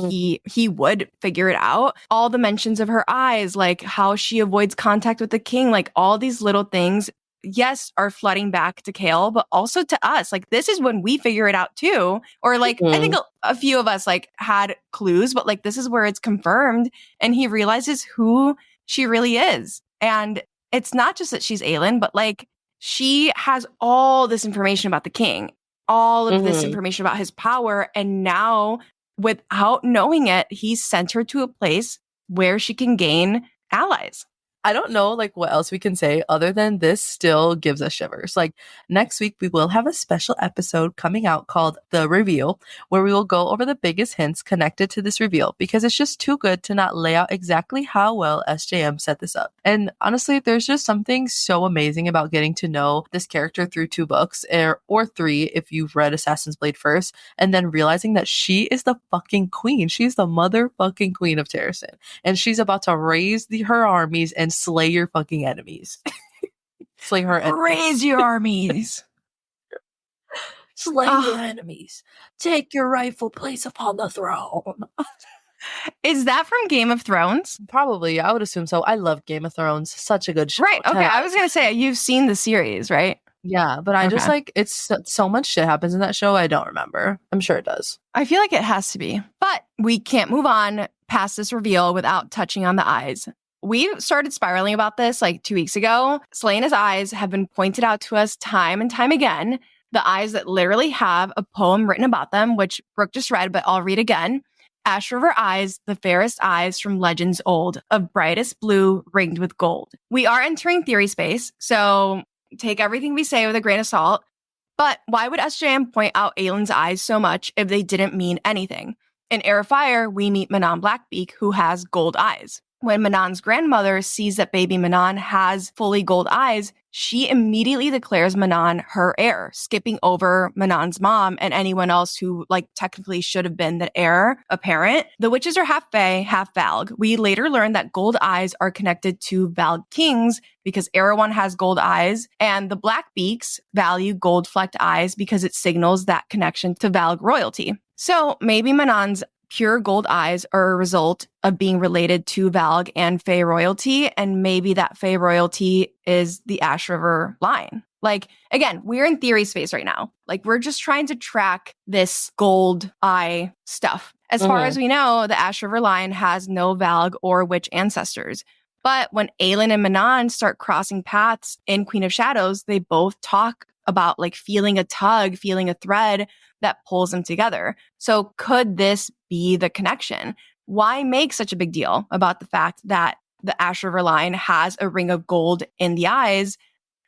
B: he would figure it out. All the mentions of her eyes, like how she avoids contact with the king, like all these little things, yes, are flooding back to Chaol, but also to us. Like this is when we figure it out too. Or like I think a few of us like had clues, but like this is where it's confirmed, and he realizes who she really is. And it's not just that she's Aelin, but like she has all this information about the king, all of this information about his power. And now, without knowing it, he's sent her to a place where she can gain allies.
A: I don't know like what else we can say other than this still gives us shivers. Like next week we will have a special episode coming out called The Reveal, where we will go over the biggest hints connected to this reveal, because it's just too good to not lay out exactly how well SJM set this up. And honestly, there's just something so amazing about getting to know this character through 2 books, or 3 if you've read Assassin's Blade first, and then realizing that she is the fucking queen. She's the motherfucking queen of Terrasen, and she's about to raise her armies and slay your fucking enemies. Slay her enemies.
B: Raise your armies.
A: Slay your enemies. Take your rightful place upon the throne.
B: Is that from Game of Thrones?
A: Probably. I would assume so. I love Game of Thrones. Such a good show.
B: Right. Okay. I was going to say, you've seen the series, right?
A: Yeah, but I just like, it's so much shit happens in that show. I don't remember. I'm sure it does.
B: I feel like it has to be. But we can't move on past this reveal without touching on the eyes. We started spiraling about this like 2 weeks ago. Selena's eyes have been pointed out to us time and time again. The eyes that literally have a poem written about them, which Brooke just read, but I'll read again. Ashriver eyes, the fairest eyes from legends old, of brightest blue ringed with gold. We are entering theory space, so take everything we say with a grain of salt. But why would SJM point out Aelin's eyes so much if they didn't mean anything? In Heir of Fire, we meet Manon Blackbeak, who has gold eyes. When Manon's grandmother sees that baby Manon has fully gold eyes, she immediately declares Manon her heir, skipping over Manon's mom and anyone else who, like, technically should have been the heir apparent. The witches are half Fae, half Valg. We later learn that gold eyes are connected to Valg kings because Erewhon has gold eyes, and the Blackbeaks value gold flecked eyes because it signals that connection to Valg royalty. So maybe Manon's pure gold eyes are a result of being related to Valg and Fae royalty, and maybe that Fae royalty is the Ashriver line. Like, again, we're in theory space right now. Like, we're just trying to track this gold eye stuff. As far as we know, the Ashriver line has no Valg or witch ancestors. But when Aelin and Manon start crossing paths in Queen of Shadows, they both talk about like feeling a tug, feeling a thread that pulls them together. So could this be the connection? Why make such a big deal about the fact that the Ashriver line has a ring of gold in the eyes,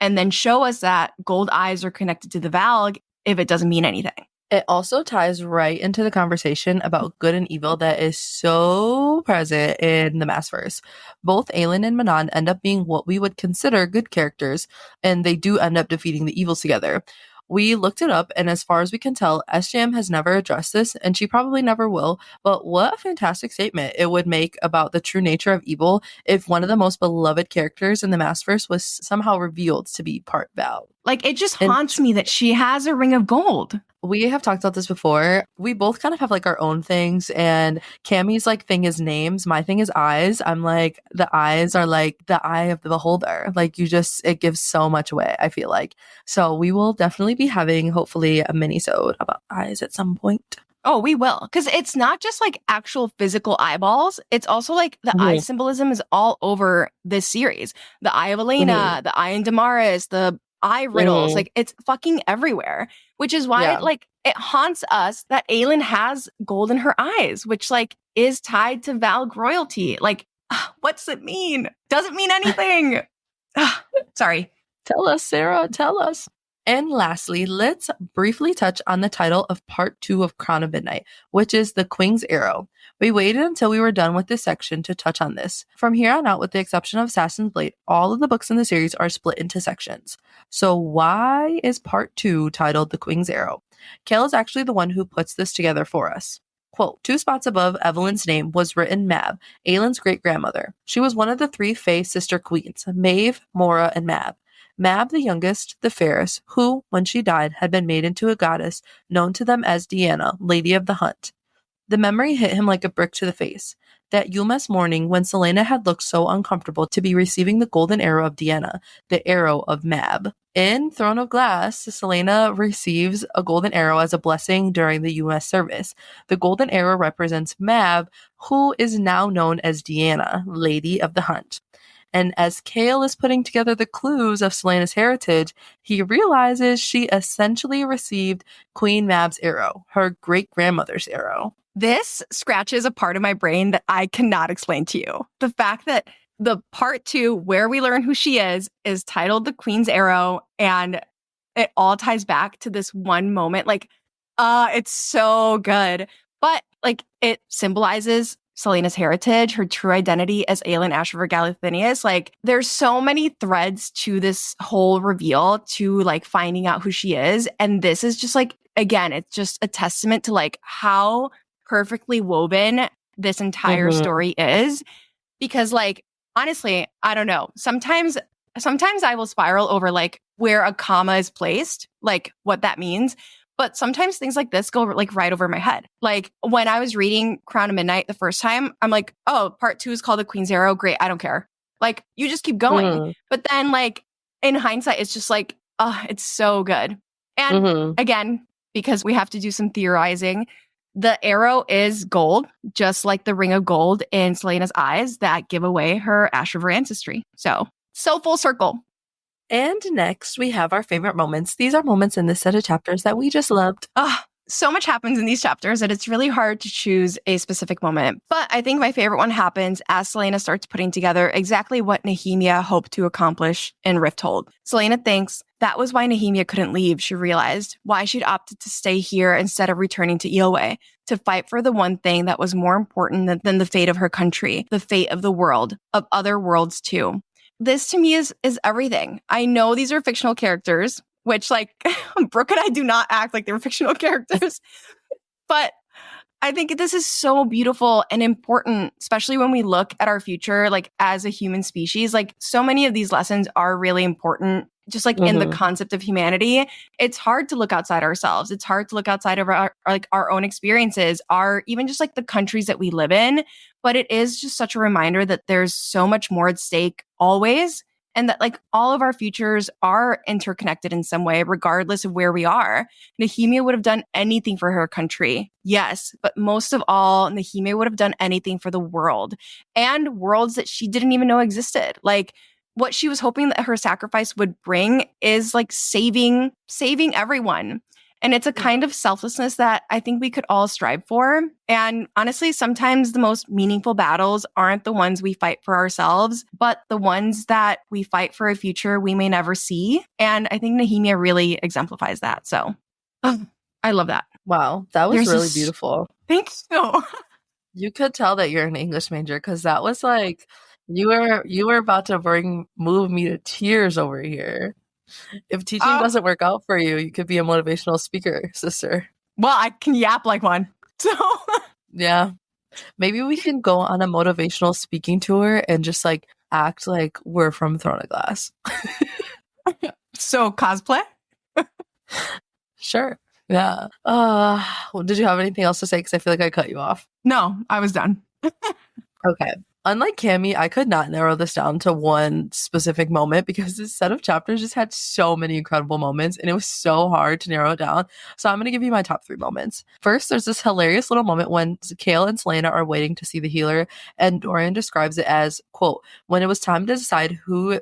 B: and then show us that gold eyes are connected to the Valg if it doesn't mean anything?
A: It also ties right into the conversation about good and evil that is so present in the Maasverse. Both Aelin and Manon end up being what we would consider good characters, and they do end up defeating the evils together. We looked it up, and as far as we can tell, SJM has never addressed this, and she probably never will, but what a fantastic statement it would make about the true nature of evil if one of the most beloved characters in the Maasverse was somehow revealed to be part Valg.
B: Like, it just
A: And
B: haunts me that she has a ring of gold.
A: we have talked about this before. We both kind of have like our own things, and Cammy's like thing is names. My thing is eyes. I'm like, the eyes are like the eye of the beholder. Like, it gives so much away, I feel like. So we will definitely be having hopefully a mini-sode about eyes at some point.
B: Oh, we will. Because it's not just like actual physical eyeballs. It's also like the eye symbolism is all over this series. The eye of Elena, the eye in Damaris, the eye riddles. Like, it's fucking everywhere. Which is why it haunts us that Aelin has gold in her eyes, which like is tied to Valg royalty. Like, what's it mean? Doesn't mean anything. Sorry.
A: Tell us, Sarah. Tell us. And lastly, let's briefly touch on the title of Part 2 of Crown of Midnight, which is The Queen's Arrow. We waited until we were done with this section to touch on this. From here on out, with the exception of Assassin's Blade, all of the books in the series are split into sections. So why is Part 2 titled The Queen's Arrow? Kale is actually the one who puts this together for us. Quote, 2 spots above Evelyn's name was written Mab, Aelin's great-grandmother. She was one of the 3 Fae sister queens, Maeve, Mora, and Mab. Mab, the youngest, the fairest, who, when she died, had been made into a goddess known to them as Deanna, Lady of the Hunt. The memory hit him like a brick to the face. That Yumas morning when Selena had looked so uncomfortable to be receiving the golden arrow of Deanna, the arrow of Mab. In Throne of Glass, Selena receives a golden arrow as a blessing during the U.S. service. The golden arrow represents Mab, who is now known as Deanna, Lady of the Hunt. And as Kale is putting together the clues of Selena's heritage, he realizes she essentially received Queen Mab's arrow, her great-grandmother's arrow.
B: This scratches a part of my brain that I cannot explain to you. The fact that the Part 2, where we learn who she is titled The Queen's Arrow, and it all ties back to this one moment. Like, it's so good. But, like, it symbolizes Selena's heritage, her true identity as Aelin Ashriver Galathinius. Like, there's so many threads to this whole reveal, to like finding out who she is. And this is just like, again, it's just a testament to like how perfectly woven this entire story is. Because like, honestly, I don't know. Sometimes I will spiral over like where a comma is placed, like what that means. But sometimes things like this go like right over my head. Like when I was reading Crown of Midnight the first time, I'm like, oh, Part 2 is called The Queen's Arrow. Great. I don't care. Like, you just keep going. But then like in hindsight, it's just like, oh, it's so good. And again, because we have to do some theorizing, the arrow is gold, just like the ring of gold in Selena's eyes that give away her Ashriver ancestry. So full circle.
A: And next, we have our favorite moments. These are moments in this set of chapters that we just loved.
B: So much happens in these chapters that it's really hard to choose a specific moment. But I think my favorite one happens as Selena starts putting together exactly what Nehemia hoped to accomplish in Rifthold. Selena thinks that was why Nehemia couldn't leave. She realized why she'd opted to stay here instead of returning to Eelway, to fight for the one thing that was more important than the fate of her country, the fate of the world, of other worlds too. This to me is everything. I know these are fictional characters, which like Brooke and I do not act like they were fictional characters, but I think this is so beautiful and important, especially when we look at our future, like as a human species. Like, so many of these lessons are really important, just like in the concept of humanity. It's hard to look outside ourselves. It's hard to look outside of our own experiences, even just like the countries that we live in. But it is just such a reminder that there's so much more at stake always, and that like all of our futures are interconnected in some way, regardless of where we are. Nehemia would have done anything for her country. Yes, but most of all, Nehemia would have done anything for the world, and worlds that she didn't even know existed. Like, what she was hoping that her sacrifice would bring is like saving everyone. And it's a kind of selflessness that I think we could all strive for. And honestly, sometimes the most meaningful battles aren't the ones we fight for ourselves, but the ones that we fight for a future we may never see. And I think Nehemia really exemplifies that. So I love that.
A: Wow, that was really beautiful.
B: Thank you.
A: You could tell that you're an English major, because that was like, you were about to move me to tears over here. If teaching doesn't work out for you, you could be a motivational speaker, sister.
B: Well, I can yap like one. So
A: yeah, maybe we can go on a motivational speaking tour and just like act like we're from Throne of Glass.
B: So cosplay?
A: Sure. Yeah. Well, did you have anything else to say? Because I feel like I cut you off.
B: No, I was done.
A: Okay. Unlike Cami, I could not narrow this down to one specific moment because this set of chapters just had so many incredible moments and it was so hard to narrow it down. So I'm going to give you my top 3 moments. First, there's this hilarious little moment when Kale and Selena are waiting to see the healer, and Dorian describes it as, quote, when it was time to decide who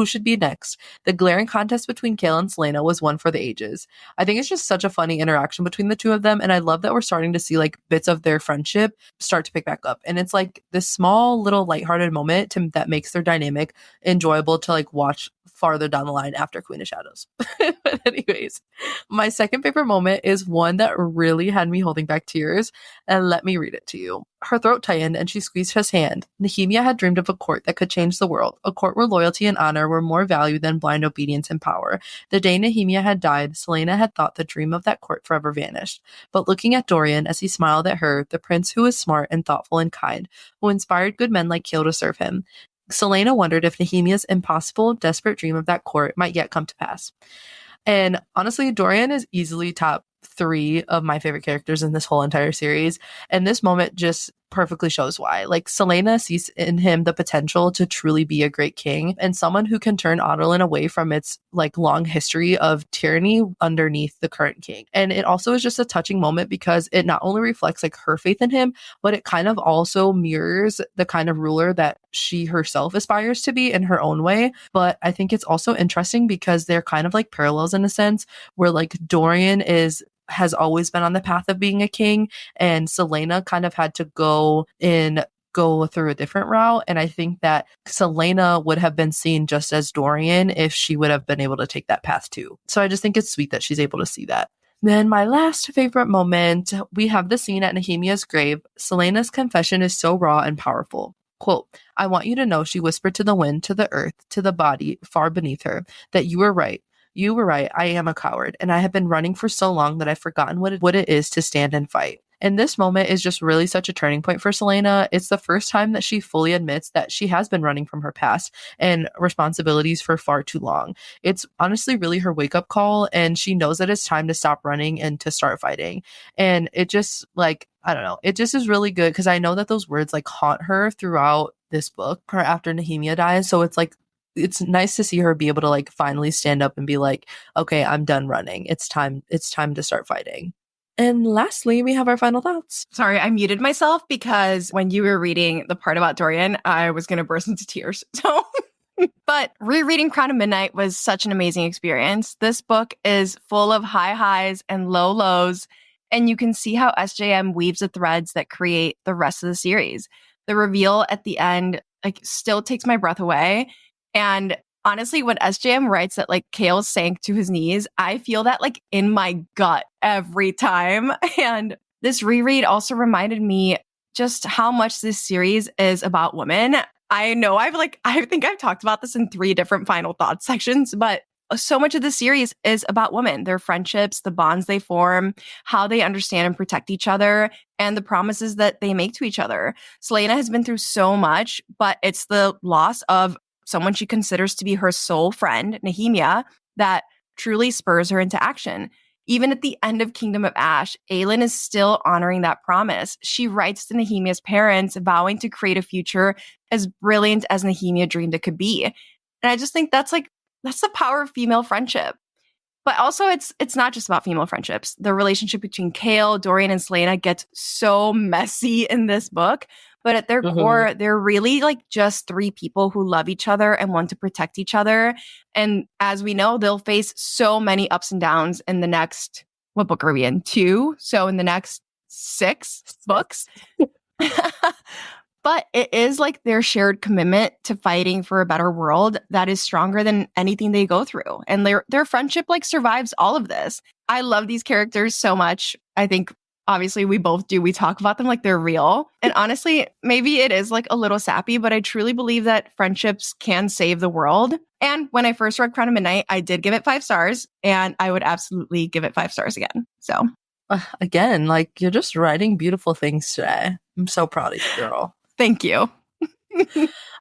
A: should be next. The glaring contest between Kale and Selena was one for the ages. I think it's just such a funny interaction between the two of them, and I love that we're starting to see like bits of their friendship start to pick back up. And it's like this small little lighthearted moment that makes their dynamic enjoyable to like watch farther down the line after Queen of Shadows. But anyways, my second favorite moment is one that really had me holding back tears, and let me read it to you. Her throat tightened and she squeezed his hand. Nehemia had dreamed of a court that could change the world, a court where loyalty and honor were more valued than blind obedience and power. The day Nehemia had died, Selena had thought the dream of that court forever vanished. But looking at Dorian as he smiled at her, the prince who was smart and thoughtful and kind, who inspired good men like Kale to serve him, Selena wondered if Nehemia's impossible, desperate dream of that court might yet come to pass. And honestly, Dorian is easily top 3 of my favorite characters in this whole entire series. And this moment just perfectly shows why. Like, Selena sees in him the potential to truly be a great king and someone who can turn Adarlan away from its like long history of tyranny underneath the current king. And it also is just a touching moment because it not only reflects like her faith in him, but it kind of also mirrors the kind of ruler that she herself aspires to be in her own way. But I think it's also interesting because they're kind of like parallels in a sense where like Dorian has always been on the path of being a king, and Selena kind of had to go through a different route. And I think that Selena would have been seen just as Dorian if she would have been able to take that path too. So I just think it's sweet that she's able to see that. Then my last favorite moment, we have the scene at Nehemia's grave. Selena's confession is so raw and powerful. Quote, I want you to know, she whispered to the wind, to the earth, to the body far beneath her, that you were right. You were right. I am a coward, and I have been running for so long that I've forgotten what it is to stand and fight. And this moment is just really such a turning point for Selena. It's the first time that she fully admits that she has been running from her past and responsibilities for far too long. It's honestly really her wake-up call, and she knows that it's time to stop running and to start fighting. And it just like, I don't know, it just is really good because I know that those words like haunt her throughout this book or after Nehemia dies. So it's like, it's nice to see her be able to like finally stand up and be like, okay, I'm done running. It's time to start fighting. And lastly, we have our final thoughts.
B: Sorry, I muted myself because when you were reading the part about Dorian, I was going to burst into tears. So, but rereading Crown of Midnight was such an amazing experience. This book is full of high highs and low lows, and you can see how SJM weaves the threads that create the rest of the series. The reveal at the end like still takes my breath away. And honestly, when SJM writes that like Kale sank to his knees, I feel that like in my gut every time. And this reread also reminded me just how much this series is about women. I know I think I've talked about this in 3 different final thoughts sections, but so much of the series is about women, their friendships, the bonds they form, how they understand and protect each other, and the promises that they make to each other. Selena has been through so much, but it's the loss of someone she considers to be her soul friend, Nehemia, that truly spurs her into action. Even at the end of Kingdom of Ash, Aelin is still honoring that promise. She writes to Nehemia's parents, vowing to create a future as brilliant as Nehemia dreamed it could be. And I just think that's the power of female friendship. But also it's not just about female friendships. The relationship between Kale, Dorian, and Selena gets so messy in this book. But at their core, they're really like just 3 people who love each other and want to protect each other. And as we know, they'll face so many ups and downs in the next, what book are we in? 2? So in the next 6 books. But it is like their shared commitment to fighting for a better world that is stronger than anything they go through. And their friendship like survives all of this. I love these characters so much. I think obviously we both do. We talk about them like they're real. And honestly, maybe it is like a little sappy, but I truly believe that friendships can save the world. And when I first read Crown of Midnight, I did give it 5 stars, and I would absolutely give it 5 stars again. So
A: again, like you're just writing beautiful things today. I'm so proud of you, girl.
B: Thank you.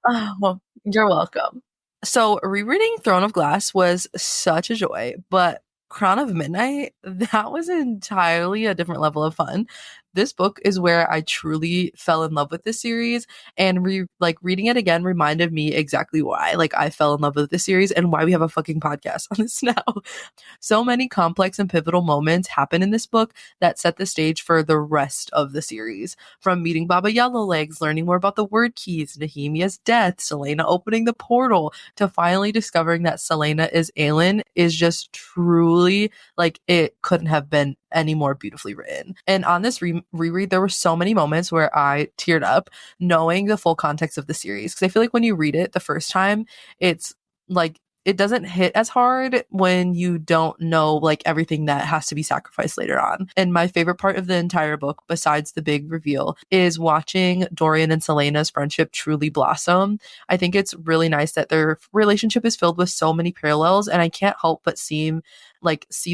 A: Oh, well, you're welcome. So rereading Throne of Glass was such a joy, but Crown of Midnight, that was entirely a different level of fun. This book is where I truly fell in love with this series, and reading it again reminded me exactly why I fell in love with this series and why we have a fucking podcast on this now. So many complex and pivotal moments happen in this book that set the stage for the rest of the series. From meeting Baba Yellowlegs, learning more about the word keys, Nehemia's death, Selena opening the portal, to finally discovering that Selena is Aelin is just truly it couldn't have been any more beautifully written. And on this reread, there were so many moments where I teared up knowing the full context of the series. Because I feel like when you read it the first time, it's it doesn't hit as hard when you don't know everything that has to be sacrificed later on. And my favorite part of the entire book, besides the big reveal, is watching Dorian and Selena's friendship truly blossom. I think it's really nice that their relationship is filled with so many parallels, and I can't help but see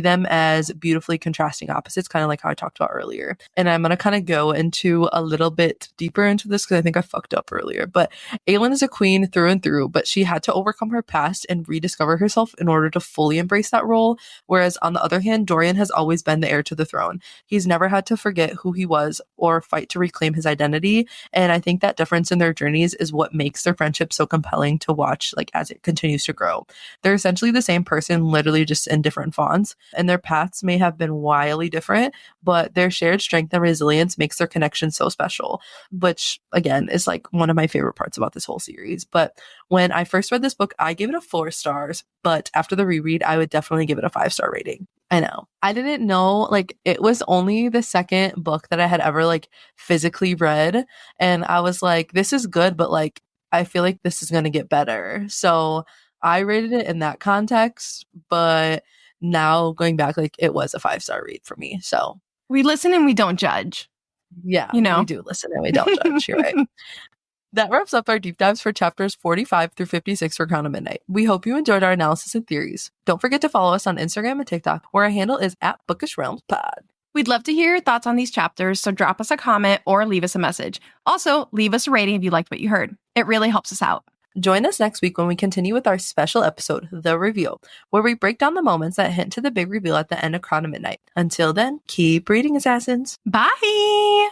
A: them as beautifully contrasting opposites, kind of like how I talked about earlier. And I'm going to kind of go into a little bit deeper into this because I think I fucked up earlier. But Aelin is a queen through and through, but she had to overcome her past and rediscover herself in order to fully embrace that role. Whereas on the other hand, Dorian has always been the heir to the throne. He's never had to forget who he was or fight to reclaim his identity. And I think that difference in their journeys is what makes their friendship so compelling to watch as it continues to grow. They're essentially the same person, literally just in different fonts, and their paths may have been wildly different, but their shared strength and resilience makes their connection so special, which again is one of my favorite parts about this whole series. But when I first read this book, I gave it a 4 stars, but after the reread, I would definitely give it a 5-star rating. I know. I didn't know, it was only the second book that I had ever physically read, and I was like, this is good, but I feel like this is going to get better. So I rated it in that context, but now going back, it was a 5-star read for me. So
B: we listen and we don't judge.
A: Yeah, we do listen and we don't judge. You're right. That wraps up our deep dives for chapters 45 through 56 for Crown of Midnight. We hope you enjoyed our analysis and theories. Don't forget to follow us on Instagram and TikTok, where our handle is @BookishRealmsPod.
B: We'd love to hear your thoughts on these chapters, so drop us a comment or leave us a message. Also, leave us a rating if you liked what you heard. It really helps us out.
A: Join us next week when we continue with our special episode, The Reveal, where we break down the moments that hint to the big reveal at the end of Crown of Midnight. Until then, keep reading, Assassins.
B: Bye!